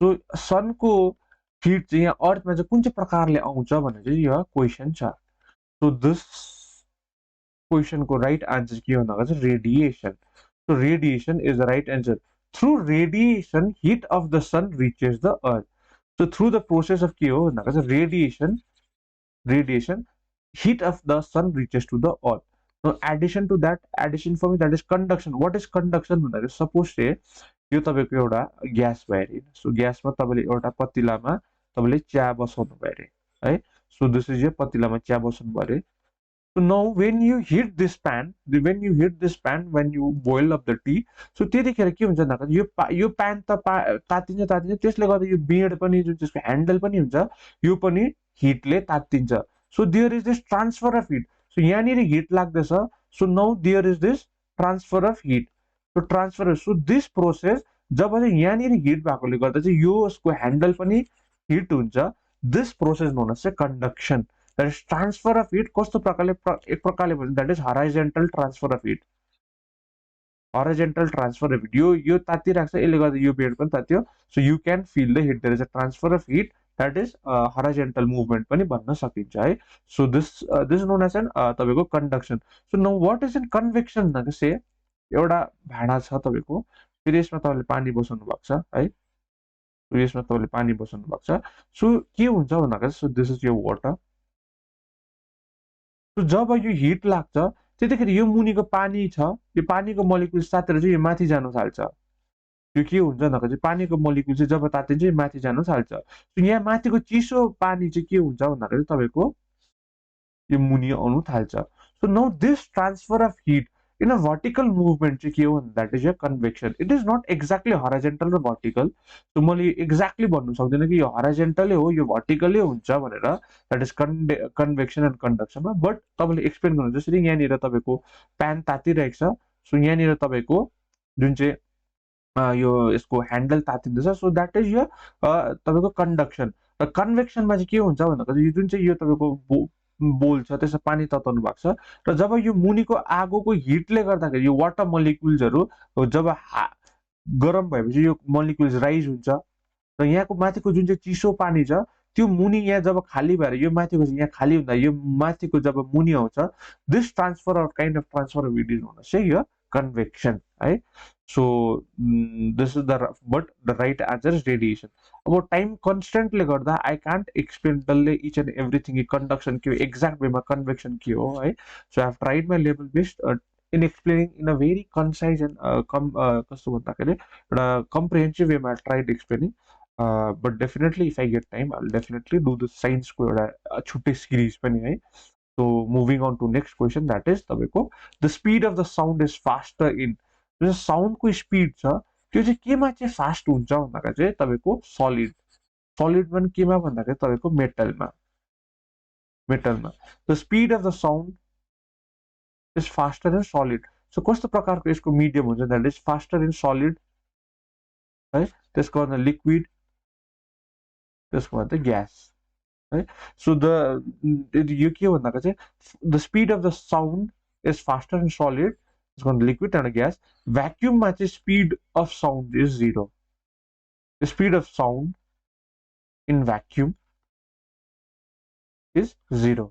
So sun को heat चाहिँ यहाँ earth मा चाहिँ कुन चाहिँ प्रकारले आउँछ भनेर चाहिँ यो question छ. So this question को right answer के भन्दा चाहिँ radiation. So radiation is the right answer. Through radiation, heat of the sun reaches the earth. So through the process of के हो भन्दा चाहिँ radiation heat of the sun reaches to the earth. Now addition for me, that is conduction. What is conduction भन्दाखेरि suppose say यो तपाईँको एउटा ग्यास भयो अरे, सो ग्यासमा तपाईँले एउटा पतिलामा तपाईँले चिया बसाउनु भयो अरे है, सो दिस इज यो पतिलामा चिया बसाउनु भयो अरे. So now when you heat this pan, when you boil up the tea, so त्यतिखेर के हुन्छ भन्दा यो pan त तातिन्छ त्यसले गर्दा यो बेड पनि जुन त्यसको ह्यान्डल पनि हुन्छ यो पनि हिटले तातिन्छ. So there is this transfer of heat. So यहाँनिर हिट लाग्दैछ. So now there is this transfer of heat. So this process जब चाहिँ यहाँनिर हिट भएकोले गर्दा चाहिँ यो उसको ह्यान्डल पनि हिट हुन्छ. This process known as conduction. That is transfer of heat. कस्तो प्रकारले एक प्रकारले भन्छ that is horizontal transfer of heat. Horizontal transfer of heat. यो तातिराख्छ, यसले गर्दा यो बेड पनि तात्यो. So you can feel the heat. There is a transfer of heat. That is horizontal movement पनि भन्न सकिन्छ है. So this is known as an तपाईको conduction. So now what is in convection भन्दा चाहिँ एउटा भाँडा छ तपाईको, फेरि यसमा तपाईले पानी बसाउनु भएको छ है, यसमा तपाईले पानी बसाउनु भएको छ. सो के हुन्छ भन्दा so this is your water. सो जब यो हिट लाग्छ त्यतिखेर यो मुनिको पानी छ, यो पानीको मोलिक्युल तातेर चाहिँ यो माथि जान थाल्छ. यो के हुन्छ भन्दा चाहिँ पानीको मोलिक्युल चाहिँ जब तातिन्छ यो माथि जान थाल्छ. सो यहाँ माथिको चिसो पानी चाहिँ के हुन्छ भन्दाखेरि तपाईको यो मुनि आउनु थाल्छ. So now this transfer of hit in a vertical movement चाहिँ के हो भन्दा that is your convection. It is not exactly horizontal र vertical. So मैले एक्ज्याक्टली भन्नु सक्दिनँ कि यो हराइजेन्टलै हो यो भर्टिकलै हुन्छ भनेर, that is convection and conduction. But तपाईँले एक्सप्लेन गर्नु जसरी यहाँनिर तपाईँको प्यान तातिरहेको छ. सो यहाँनिर तपाईँको जुन चाहिँ यो यसको ह्यान्डल तातिँदैछ. सो द्याट इज यो तपाईँको कन्डक्सन. र कन्भेक्सनमा चाहिँ के हुन्छ भन्दाखेरि यो जुन चाहिँ यो तपाईँको बोल छ त्यसमा पानी तताउनु भएको छ र जब यो मुनिको आगोको हिटले गर्दाखेरि यो वाटर मोलिक्युल्सहरू जब गरम भएपछि यो मोलिक्युल्स राइज हुन्छ र यहाँको माथिको जुन चाहिँ चिसो पानी छ त्यो मुनि यहाँ जब खाली भएर यो माथिको यहाँ खाली हुँदा यो माथिको जब मुनि आउँछ, this transfer of kind of transfer of heat is known as यो कन्भेक्सन है. So this is the but the right answer is radiation. अब टाइम कन्स्टेन्टले गर्दा आई कान्ट एक्सप्लेन डल्लै इच एन्ड एभ्रिथिङ कन्डक्सन के हो, एक्ज्याक्ट वेमा कन्भेक्सन के हो है. So I have tried my level best in explaining in a very concise and कस्तो भन्दाखेरि एउटा कम्प्रिहेन्सिभ वेमा tried explaining. But definitely if I get time I will definitely do the साइन्सको एउटा छुट्टै सिरिज पनि है. So moving on to next question, that is तपाईँको the speed of the sound is faster in. जुन साउन्डको स्पिड छ त्यो चाहिँ केमा चाहिँ फास्ट हुन्छ भन्दाखेरि चाहिँ तपाईँको सलिडमा केमा भन्दाखेरि तपाईँको मेटलमा. The speed of the sound is faster in solid. So कस्तो प्रकारको यसको मिडियम हुन्छ that is faster in solid है, त्यसको भन्दा लिक्विड, त्यसको भन्दा ग्यास है. सो यो के भन्दाखेरि चाहिँ the speed of the sound is faster in solid, त्यसको भन्दा लिक्विड एन्ड ग्यास. भ्याक्युममा चाहिँ speed of sound is 0. The speed of sound in vacuum is 0.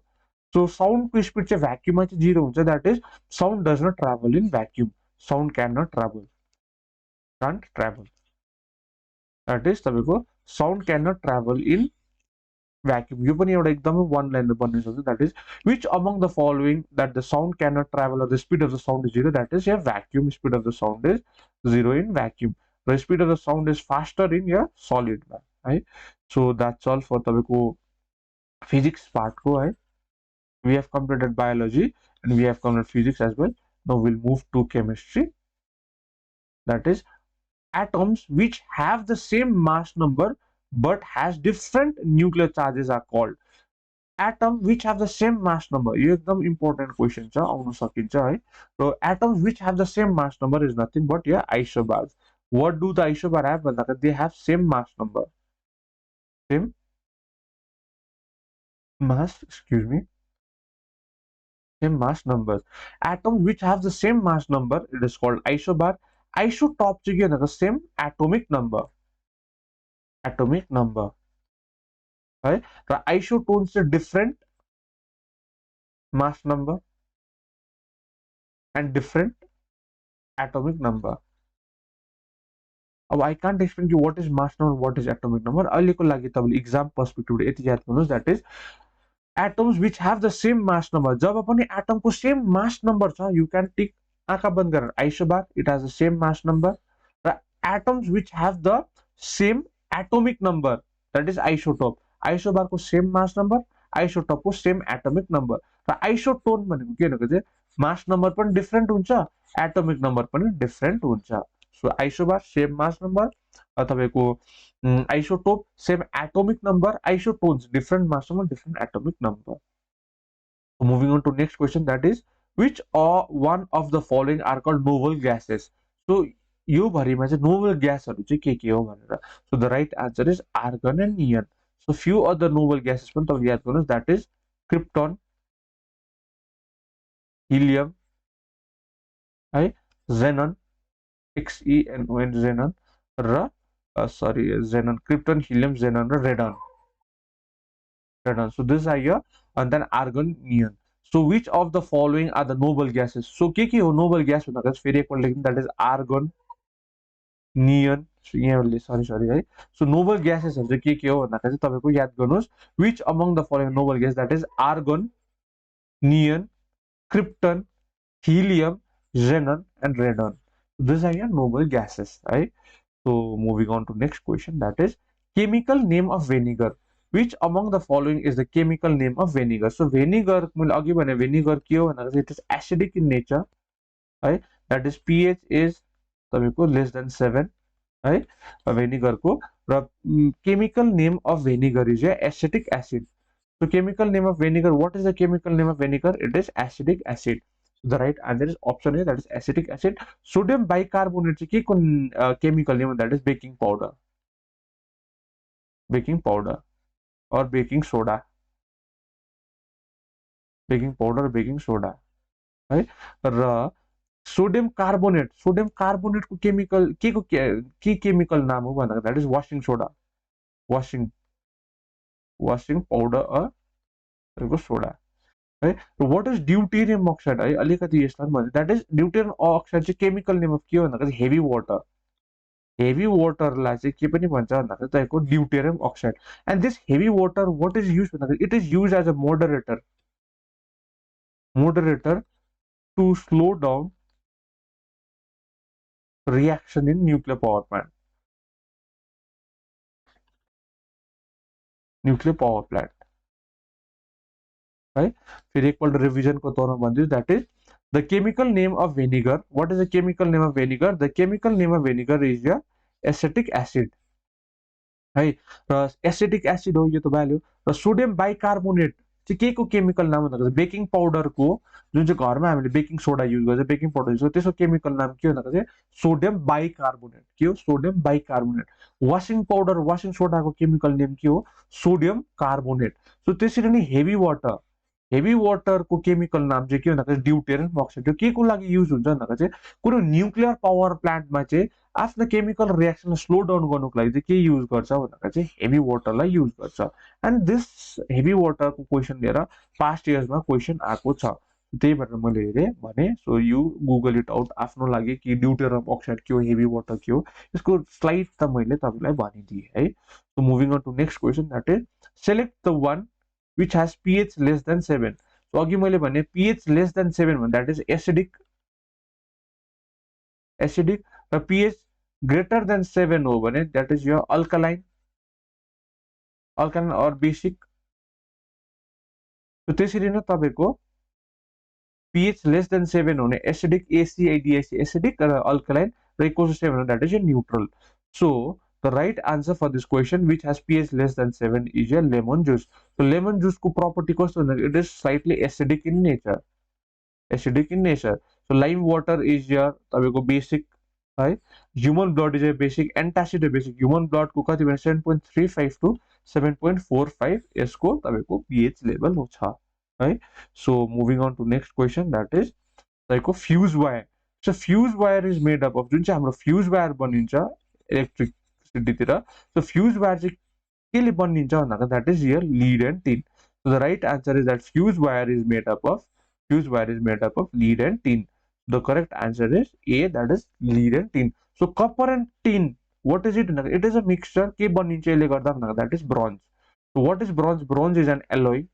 So साउन्डको स्पिड चाहिँ भ्याक्युममा चाहिँ 0 हुन्छ. That is sound does not travel in vacuum. Sound can not travel, can't travel. That is तपाईँको sound can not travel in vacuum. यो पनि एउटा एकदमै वान लाइनर बन्ने सक्छ. That is which among the following that the sound can not travel or the speed of the sound is 0. That is या vacuum speed of the sound is 0 in vacuum र speed of the sound is faster in या सलिडमा है. सो द्याट्स अल फर तपाईँको फिजिक्स पार्टको है. We have completed biology and we have completed physics as well. Now we'll move to chemistry. That is atoms which have the same mass number but has different nuclear charges are called. Atom which have the same mass number. यो एकदम important question छ, आउन सकिन्छ है. So atoms which have the same mass number is nothing but your isobars. What do the isobar have? भन्दाखेरि they have same mass number. Same mass, excuse me. Same mass numbers. Atoms which have the same mass number, it is called isobar. Isotop चाहिँ के भन्दा same atomic number. है र आइसोटोन चाहिँ different mass number and different atomic number. अब आई कान्ट एक्सप्लेन कि what is mass number what is atomic number अहिलेको लागि तपाईँले इक्जाम पर्सपेक्टिभबाट यति याद गर्नुहोस् that is atoms which have the same mass number जब पनि atom को same mass number छ you can tick आँखा बन्द गरेर isobar it has the same mass number र atoms which have the same atomic number that is isotope isobar को same mass number isotope को same atomic number र isotone भनेको के भनेको चाहिँ mass number पनि different हुन्छ atomic number पनि different हुन्छ so isobar same mass number तपाईँको isotope same atomic number isotones different mass number different atomic number so moving on to next question that is which one of the following are called noble gases so यो भरिमा चाहिँ noble ग्यासहरु चाहिँ के हो भनेर so the right answer is argon and neon so few other noble gases पनि तपाईले याद गर्नुस् that is krypton helium है xenon xenon xenon र sorry xenon krypton helium xenon र radon so this are here and then argon neon so which of the following are the noble gases so के हो noble gas भन्दा फेरि एकपल्ट लेख्नु that is argon neon so यहाँले sorry है so noble gases हरु चाहिँ के हो भन्दा चाहिँ तपाईको याद गर्नुस् which among the following noble gas that is argon neon krypton helium xenon and radon these are your noble gases right so moving on to next question that is chemical name of vinegar which among the following is the chemical name of vinegar so vinegar मैले अघि भने vinegar के हो भन्दा चाहिँ it is acidic in nature है that is pH is तपाईको less than 7 है vinegar को र chemical name of vinegar is acetic acid so chemical name of vinegar what is the chemical name of vinegar it is acetic acid so the right answer is option A that is acetic acid sodium bicarbonate चाहिँ के को chemical name that is baking powder or baking soda baking powder baking soda है र सोडियम कार्बोनेट को केमिकल के केमिकल नाम हो भन्दा that is washing soda washing powder a soda है व्हाट इज ड्यूटेरियम अक्साइड है अलिकति यसलाई भन्छ दैट इज ड्यूटेरियम अक्साइड चाहिँ केमिकल नेम अफ के हो भन्दा हेभी वाटरलाई चाहिँ के पनि भन्छ भन्दा चाहिँ तपाईको deuterium oxide and this heavy water what is use भन्दा it is use as a moderator to slow down reaction in nuclear power plant है फिर एकपल्ट रिभिजन को तौरमा भन्दिछु that is the chemical name of vinegar what is the chemical name of vinegar the chemical name of vinegar is your acetic acid है र एसिटिक एसिड हो यो त भ्याल्यु र सोडियम बाइकार्बोनेट चाहिँ के को केमिकल नाम भन्दा बेकिङ पाउडर को जुन चाहिँ घरमा हामीले बेकिङ सोडा युज गर्छ बेकिङ पाउडर युज गर्छ त्यसको केमिकल नाम के हो भन्दा चाहिँ सोडियम बाइकार्बोनेट के हो sodium bicarbonate washing powder washing सोडाको केमिकल नेम के हो सोडियम कार्बोनेट सो त्यसरी नै हेभी वाटर को केमिकल नाम चाहिँ के भन्दा ड्यूटेरियम अक्साइड के को लागि युज हुन्छ भन्दा चाहिँ कुनै न्युक्लियर पावर प्लान्टमा चाहिँ आफ्नो केमिकल रिएक्सन स्लो डाउन गर्नुको लागि चाहिँ के युज गर्छ भन्दा चाहिँ हेभी वाटरलाई युज गर्छ एन्ड दिस हेभी वाटरको क्वेसन लिएर पास्ट इयर्समा क्वेसन आएको छ त्यही भएर मैले हेरेँ भने so you Google it out आफ्नो लागि कि ड्यूटेरियम अक्साइड के हो हेभी वाटर के हो यसको स्लाइड त मैले तपाईलाई भनिदिएँ है so moving on to next question that is select the one which has pH less than 7 so अघि मैले भने pH less than 7 भने that is acidic र pH greater than 7 हो भने that is your alkaline or basic so त्यसरी नै तपाईको pH less than 7 हुने acidic ACIDIC acidic र alkaline र equal to 7 that is your neutral so the right answer for this question which has pH less than 7 is your lemon juice so lemon juice को property कस्तो हुन्छ it is slightly acidic in nature so lime water is your तपाईको basic है human blood is a basic antacid is basic human blood को कति भने 7.35 to 7.45 यसको तपाईको pH level हो छ है so moving on to next question that is तपाईको fuse wire so fuse wire is made up of जुन चाहिँ हाम्रो fuse wire बनिन्छ इलेक्ट्रिक so fuse wire चाहिँ केले बनिन्छ भन्दा that is here lead and tin so the right answer is that fuse wire is made up of lead and tin the correct answer is A that is lead and tin so copper and tin what is it? It is a mixture के बनिन्छ यसले गर्दा that is bronze. So what is bronze? Bronze is an alloy.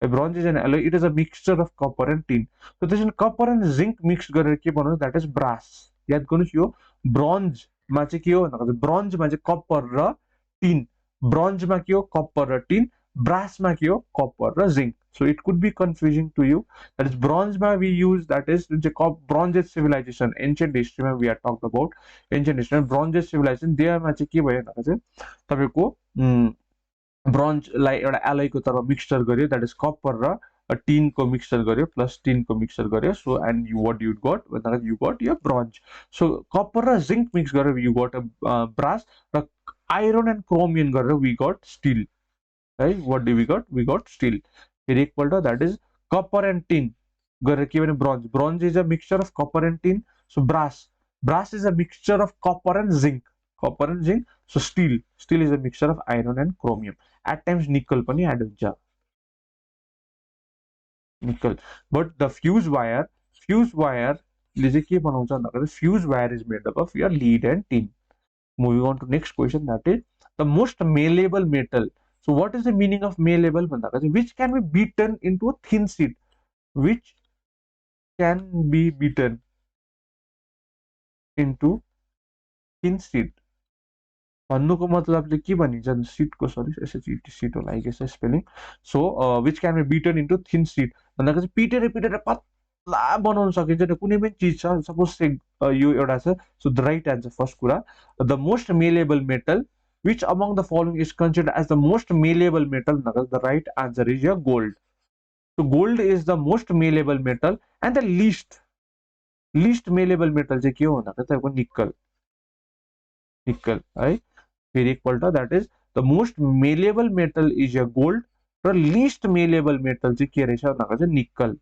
A bronze is an alloy. It is a mixture of copper and tin. So this is copper and zinc mixed गरेर के बनाउँछ, that is brass. याद गर्नुस् यो bronze मा चाहिँ के हो भन्दा bronze मा चाहिँ copper र tin, bronze मा के हो copper र tin, brass मा के हो copper र zinc. So it could be confusing to you. That is bronze मा we use, that is bronze age civilization, ancient history मा we are talked about ancient history, bronze age civilization there मा चाहिँ के भयो भन्दा चाहिँ तपाईको ब्रोन्जलाई एउटा एलोयको तर्फ मिक्सचर गर्यो, द्याट इज कपर र टिनको मिक्सचर गर्यो प्लस टिनको मिक्सचर गर्यो. So and you what you got भन्दा यु गट यो ब्रोन्ज. सो कपर र जिंक मिक्स गरेर यु गट ब्रास र आइरन एन्ड क्रोमियम गरेर वी गट स्टिल है. What do we got steel. फेरि एकपल्ट that is copper and tin गरेर के भने bronze. Bronze is a mixture of copper and tin. So brass is a mixture of copper and zinc. So steel is a mixture of iron and chromium. At times nickel पनि add हुन्छ, nickel. But the fuse wire ले चाहिँ के बनाउँछ भन्दाखेरि fuse wire is made up of your lead and tin. Moving on to next question, that is the most malleable metal. So what is the meaning of malleable भन्दाखेरि which can be beaten into a thin sheet, which can be beaten into thin sheet. भन्नुको मतलबले के भनिन्छ सीटको, सरी एसएचईटी सीट होला I guess spelling. So which can be beaten into thin sheet भन्दाखेरि चाहिँ पिटेर पतला बनाउन सकिन्छ नि कुनै पनि चिज छ. सपोज यो एउटा छ. So the right answer first कुरा, the most malleable metal which among the following is considered as the most malleable metal भन्दाखेरि the right answer is your gold. So gold is the most malleable metal and the least malleable metal चाहिँ के हो भन्दाखेरि तपाईँको निकल है. फेरि एकपल्ट, that is the most malleable metal is your gold र लिस्ट मेलेबल मेटल चाहिँ के रहेछ भन्दाखेरि चाहिँ निकल.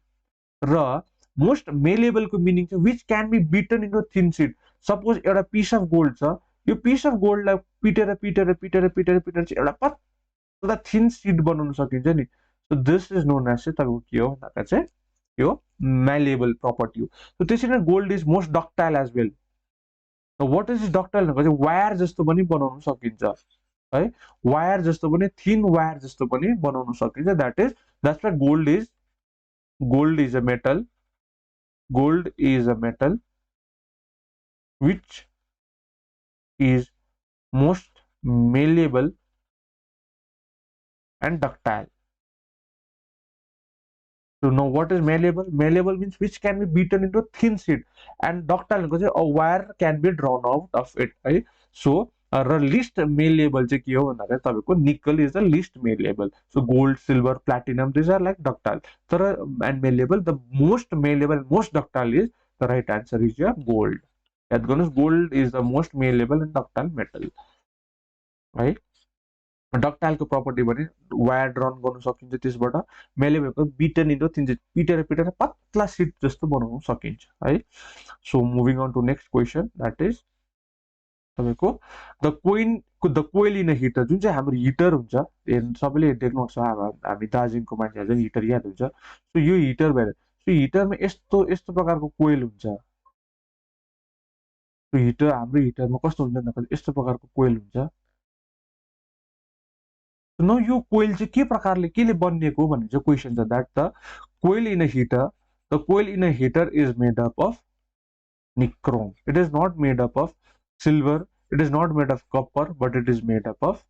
र मोस्ट मेलेबलको मिनिङ चाहिँ which can be beaten into thin sheet. Suppose एउटा पिस अफ गोल्ड छ, यो पिस अफ गोल्डलाई पिटेर चाहिँ एउटा पतला थिन सीट बनाउन सकिन्छ नि. So this is known as चाहिँ तपाईँको के हो भन्दाखेरि चाहिँ यो मेलेबल प्रपर्टी हो. सो त्यसरी नै gold is most ductile as well. What is ductile भनेको चाहिँ वायर जस्तो पनि बनाउन सकिन्छ है, वायर जस्तो पनि, थिन वायर जस्तो पनि बनाउन सकिन्छ. That's why gold is a metal which is most malleable and ductile. To know what is malleable, malleable means which can be beaten into a thin sheet, and ductile because a wire can be drawn out of it, right? So least malleable चाहिँ के हो भन्दाखेरि तपाईको nickel is the least malleable. So gold, silver, platinum, these are like ductile. And malleable, the most malleable, most ductile is the right answer is your gold. याद गर्नुहोस्, gold is the most malleable and ductile metal, right? Ductile को प्रपर्टी भने वायर ड्रन गर्न सकिन्छ, त्यसबाट मेलेबलको बिटन इन्टु थिन सीट, पिटेर पतला सीट जस्तो बनाउन सकिन्छ है. So moving on to next question, that is तपाईको the coil in a heater. जुन चाहिँ हाम्रो हिटर हुन्छ, सबैले देख्नुहुन्छ, हामी दार्जिलिङको मान्छेहरू चाहिँ हिटर याद हुन्छ. सो यो हिटर भएर, सो हिटरमा यस्तो प्रकारको कोइल हुन्छ. हिटर, हाम्रो हिटरमा कस्तो हुन्छ भन्दाखेरि यस्तो प्रकारको कोइल हुन्छ. न यो कोइल चाहिँ के प्रकारले केले बनिएको भन्ने चाहिँ क्वेसन छ. That the coil in a heater is made up of nichrome. It is not made up of silver, it is not made of copper, but it is made up of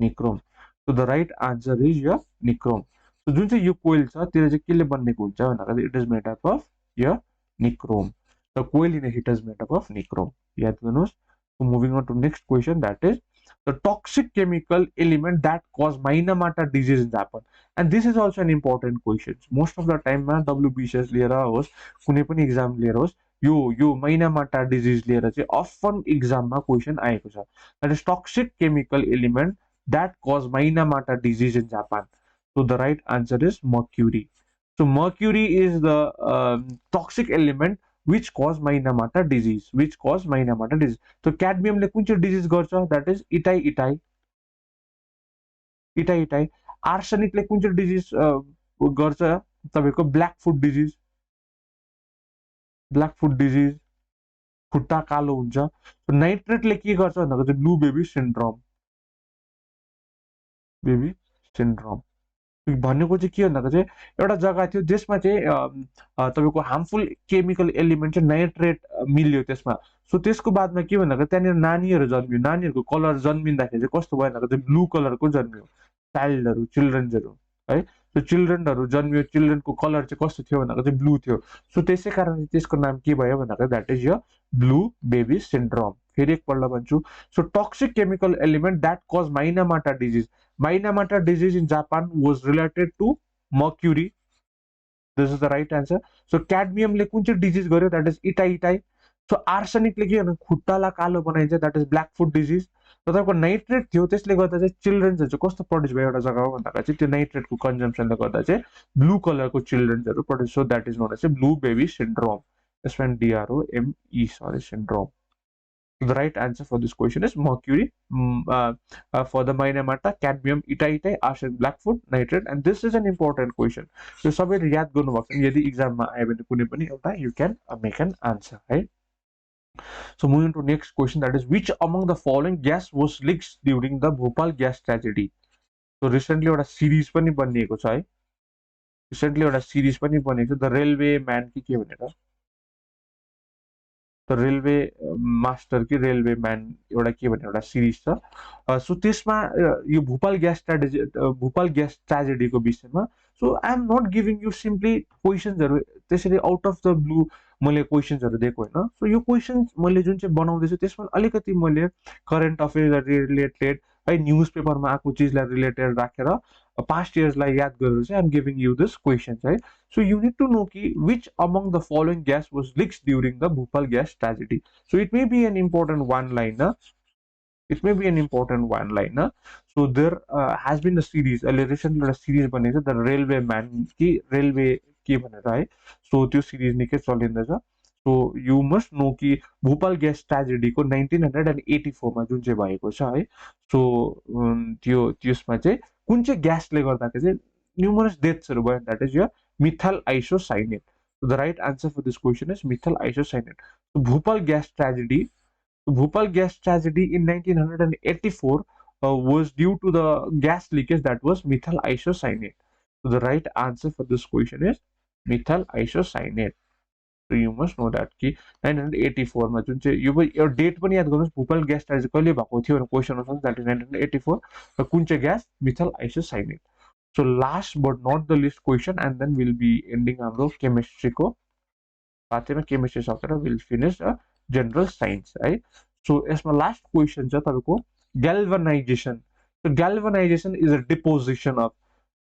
nichrome. So the right answer is a nichrome. So जुन चाहिँ यो कोइल छ त्यसले चाहिँ केले बनिएको हुन्छ भन्दाखेरि it is made up of your nichrome. The coil in a heater is made up of nichrome. याद गर्नुहोस्. Moving on to next question, that is the toxic chemical element that cause Minamata disease in Japan. And this is also an important question. Most of the time ma WBCS लिएर होस्, कुनै पनि exam लिएर होस्, यो Minamata disease लिएर चाहिँ often exam मा question आएको छ. That is toxic chemical element that cause Minamata disease in Japan. So the right answer is mercury. So mercury is the toxic element which cause Minamata disease. So cadmium ले कुन चाहिँ डिजिज गर्छ, that is इटाई. आर्सेनिक ले कुन चाहिँ डिजिज गर्छ तपाईको ब्ल्याक फुट डिजिज. खुट्टा कालो हुन्छ। नाइट्रेटले के गर्छ भन्दा चाहिँ blue baby syndrome, baby syndrome भनेको चाहिँ के भन्दा चाहिँ एउटा जग्गा थियो त्यसमा चाहिँ तपाईँको हार्मफुल केमिकल एलिमेन्ट चाहिँ नाइट्रेट मिल्यो त्यसमा। सो त्यसको बादमा के भन्दा त्यहाँनिर नानीहरू जन्मियो, नानीहरूको कलर जन्मिँदाखेरि चाहिँ कस्तो भयो भन्दा चाहिँ ब्लू कलरको जन्मियो, चाइल्डहरू चिल्ड्रेन्सहरू है। त्यो चिल्ड्रेनहरू जन्मियो, चिल्ड्रेनको कलर चाहिँ कस्तो थियो भन्दा चाहिँ ब्लू थियो। सो त्यसै कारण त्यसको नाम के भयो भन्दा that is your blue baby syndrome. फेरि एकपल्ट भन्छु, so toxic chemical element that cause Minamata disease, Minamata disease in Japan was related to mercury. This is the right answer. So cadmium ले कुन चाहिँ डिजिज गर्यो, that is इटाई। सो आर्सेनिकले के गर्नु, खुट्टालाई कालो बनाइन्छ, that is ब्ल्याकफुट डिजिज। र तपाईँको नाइट्रेट थियो त्यसले गर्दा चाहिँ चिल्ड्रेन्सहरू चाहिँ कस्तो प्रड्युस भयो एउटा जग्गामा भन्दा चाहिँ त्यो नाइट्रेटको कन्जम्सनले गर्दा चाहिँ ब्लू कलरको चिल्ड्रेन्सहरू produce, so that is known as blue baby syndrome, यसमा DROME sorry syndrome. The right answer for this question is mercury, for the Minamata, cadmium, itai, arsenic, blackfoot, nitrate, and this is an important question. So सबैले याद गर्नुभएको छ, यदि एक्जाममा आयो भने कुनै पनि एउटा you can make an answer, right? So moving to next question, that is which among the following gas was leaked during the Bhopal gas tragedy? So recently एउटा सिरिज पनि बनिएको छ है, रिसेन्टली एउटा सिरिज पनि बनेको छ, द रेलवे म्यान कि के भनेर, द रेलवे मास्टर कि रेलवे म्यान एउटा के भन्ने एउटा सिरिज छ। सो त्यसमा यो भोपाल ग्यास ट्रेजेडीको विषयमा। So I am not giving you simply क्वेसन्सहरू त्यसरी आउट अफ द ब्लू मैले क्वेसन्सहरू दिएको होइन। सो यो क्वेसन मैले जुन चाहिँ बनाउँदैछु त्यसमा अलिकति मैले करेन्ट अफेयर रिलेटेड है, न्युज पेपरमा आएको चिजलाई रिलेटेड राखेर पास्ट इयर्सलाई याद गरेर चाहिँ I am giving you this questions है। So you need to know which among the following gas was leaked during the Bhopal gas tragedy. So it may be an important one-liner. It may be an important one-liner. So there has been a series, recently a series बनेको छ, the railway man कि railway के भनेर है। So त्यो series निकै चलिँदैछ। So you must know कि भोपाल ग्यास ट्रेजेडी को 1984 मा जुन चाहिँ भएको छ है। So त्यसमा चाहिँ कुन चाहिँ ग्यासले गर्दाखेरि चाहिँ numerous deathsहरू भयो, that is your methyl isocyanate. So the right answer for this question is methyl isocyanate. So Bhopal gas tragedy in 1984 was due to the gas leakage, that was methyl isocyanate. So the right answer for this question is methyl isocyanate. So you must know that कि 1984 मा जुन चाहिँ यो डेट पनि याद गर्नुहोस्, भोपाल ग्यास ट्रेजेडी कहिले भएको थियो भनेर क्वेसन आउँछ, that is 1984, र कुन चाहिँ gas, methyl isocyanate. So last but not the least question, and then we'll be ending हाम्रो chemistry को बातेमा, chemistry सकेर we'll finish general science है। So यसमा last question छ तपाईको galvanization. So galvanization is a deposition of,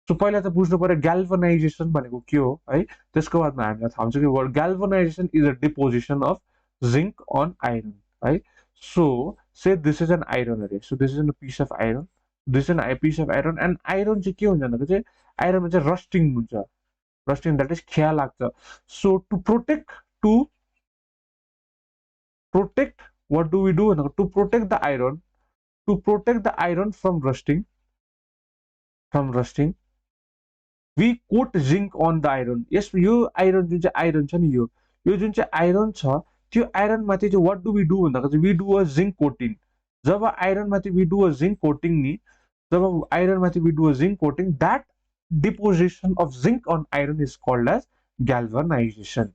so पहिला त बुझ्नु पर्यो galvanization भनेको के हो है। त्यसको बादमा हामीलाई थाहा हुन्छ कि word galvanization is a deposition of zinc on iron है। So say this is an iron array, so this is a piece of iron, this is a piece of iron, and iron चाहिँ के हुन्छ भनेको चाहिँ आइरनमा चाहिँ रस्टिङ हुन्छ, रस्टिङ द्याट इज खिया लाग्छ। So to protect what do we do भनेको, to protect the iron from rusting we coat zinc on the iron. यस यो आइरन जुन चाहिँ आइरन छ नि, यो जुन चाहिँ आइरन छ त्यो आइरन माथि चाहिँ what do we do भन्दा चाहिँ we do a zinc coating. जब आइरन माथि we do a zinc coating नि, जब आइरन माथि we do a zinc coating, that deposition of zinc on iron is called as galvanization.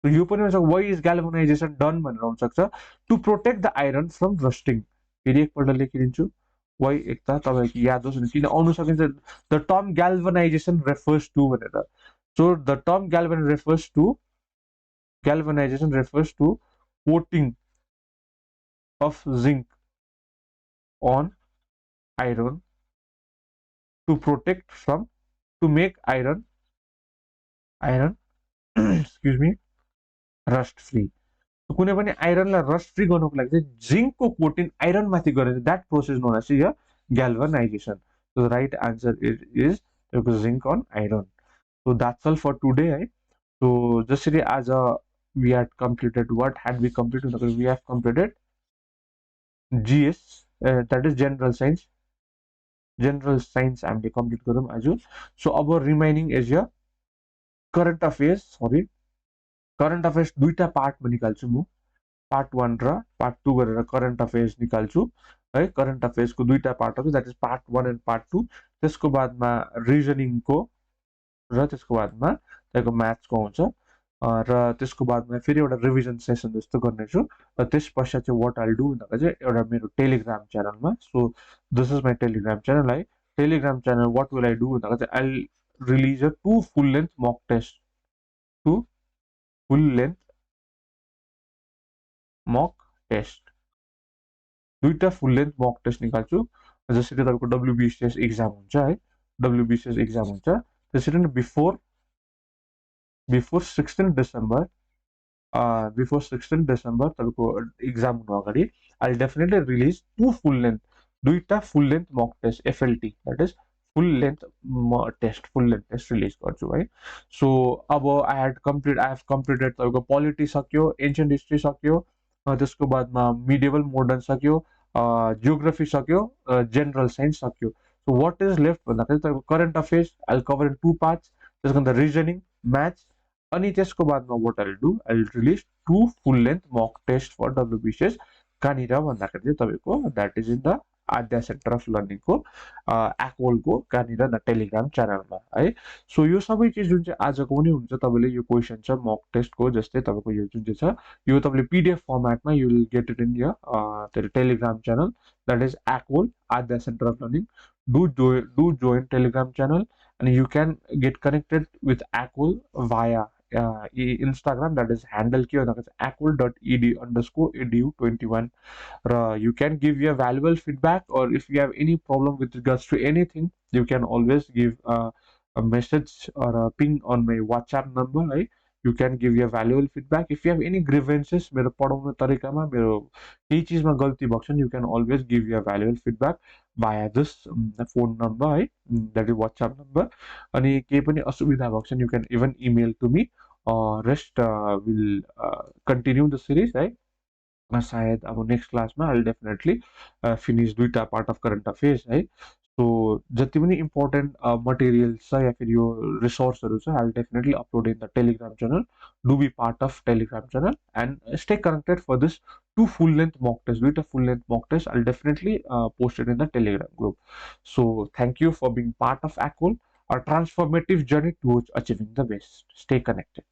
So यो पनि हुन्छ, why is galvanization done भनेर आउन सक्छ, to protect the iron from rusting. फेरि एकपल्ट लेखिदिन्छु, why एकता तपाईको याद होस् नि, किन आउन सकिन्छ, the term galvanization refers to भनेर। So the term galvanization refers to coating of zinc on iron to make iron excuse me rust free. So कुनै पनि आइरनलाई रस्ट फ्री गर्नको लागि चाहिँ जिंकको कोटिङ आइरन माथि गरेर that process known as galvanization. So the right answer is zinc on iron. So that's all for today है। So जसरी आज we had completed, what had we completed, we have completed GS, that is general science हामीले कम्प्लिट गरौँ आज। सो अब रिमाइनिङ इज य करंट अफेयर्स दुईटा पार्टमा निकाल्छु म। पार्ट 1 र पार्ट 2 गरेर करेन्ट अफेयर्स निकाल्छु है। करेन्ट अफेयर्सको दुईटा पार्टहरू, that is part 1 and part 2। त्यसको बादमा रिजनिङको र त्यसको बादमा तपाईँको म्याथ्सको आउँछ। र त्यसको बादमा फेरि एउटा रिभिजन सेसन जस्तो गर्नेछु। र त्यस पश्चात चाहिँ वाट आइल डु भन्दा चाहिँ एउटा मेरो टेलिग्राम च्यानलमा, so this is my Telegram channel है। Telegram channel what will I do भन्दा चाहिँ I release a 2 full length mock test, 2 full length mock test, दुईटा फुल लेन्थ मक टेस्ट निकाल्छु। जसरी तपाईँको WBCS एक्जाम हुन्छ है, WBCS एक्जाम हुन्छ त्यसरी नै बिफोर 16 डिसेम्बर, बिफोर 16 डिसेम्बर तपाईँको एक्जाम हुनु अगाडि I definitely release 2 full length, दुईटा full length mock test FLT, that is full length full length test release गर्छु है। सो अब आई हेभ कम्प्लिटेड तपाईँको पोलिटी सक्यो, एन्सियन्ट हिस्ट्री सक्यो, त्यसको बादमा मिडिएबल मोडर्न सक्यो, जियोग्राफी सक्यो, जेनरल साइन्स सक्यो। सो वाट इज लेफ्ट भन्दाखेरि तपाईँको current affairs I cover in 2 parts, त्यसको अन्त रिजनिङ, म्याथ्स, अनि त्यसको बादमा what I do I release 2 full length mock test for WBCS। कहाँनिर भन्दाखेरि चाहिँ तपाईँको that is in the Adya centre of लर्निङको एकोलको कहाँनिर द टेलिग्राम च्यानलमा है। सो यो सबै चिज जुन चाहिँ आजको पनि हुन्छ, तपाईँले यो क्वेसन छ मक टेस्टको, जस्तै तपाईँको यो जुन चाहिँ छ यो तपाईँले PDF फर्मेटमा you will get it in your Telegram channel, that is Ecole Adya centre of लर्निङ। Do join Telegram channel, and you can get connected with ACOL via Instagram, that is handle के भन्दा चाहिँ acol.ed_edu21। You can give your valuable feedback, or if you have any problem with regards to anything, you can always give a message or a ping on my WhatsApp number, right? You can give your valuable feedback. If you have any grievances मेरो पढाउने तरिकामा मेरो केही चिजमा गल्ती भएको छ, you can always give your valuable feedback via this phone number है, that is WhatsApp number। अनि केही पनि असुविधा भएको छ, you can even email to me। rest will continue the series है। सायद अब नेक्स्ट क्लासमा आई डेफिनेटली फिनिस दुईटा पार्ट अफ करेन्ट अफेयर्स है। सो जति पनि इम्पोर्टेन्ट मटेरियल्स छ या फिर यो रिसोर्सहरू छ, I definitely upload in the Telegram channel. Do be part of Telegram channel and stay connected for this 2 full length mock test, दुईटा full length mock test I definitely posted in the Telegram group. So thank you for being part of Ecole, a transformative journey towards achieving the best. Stay connected.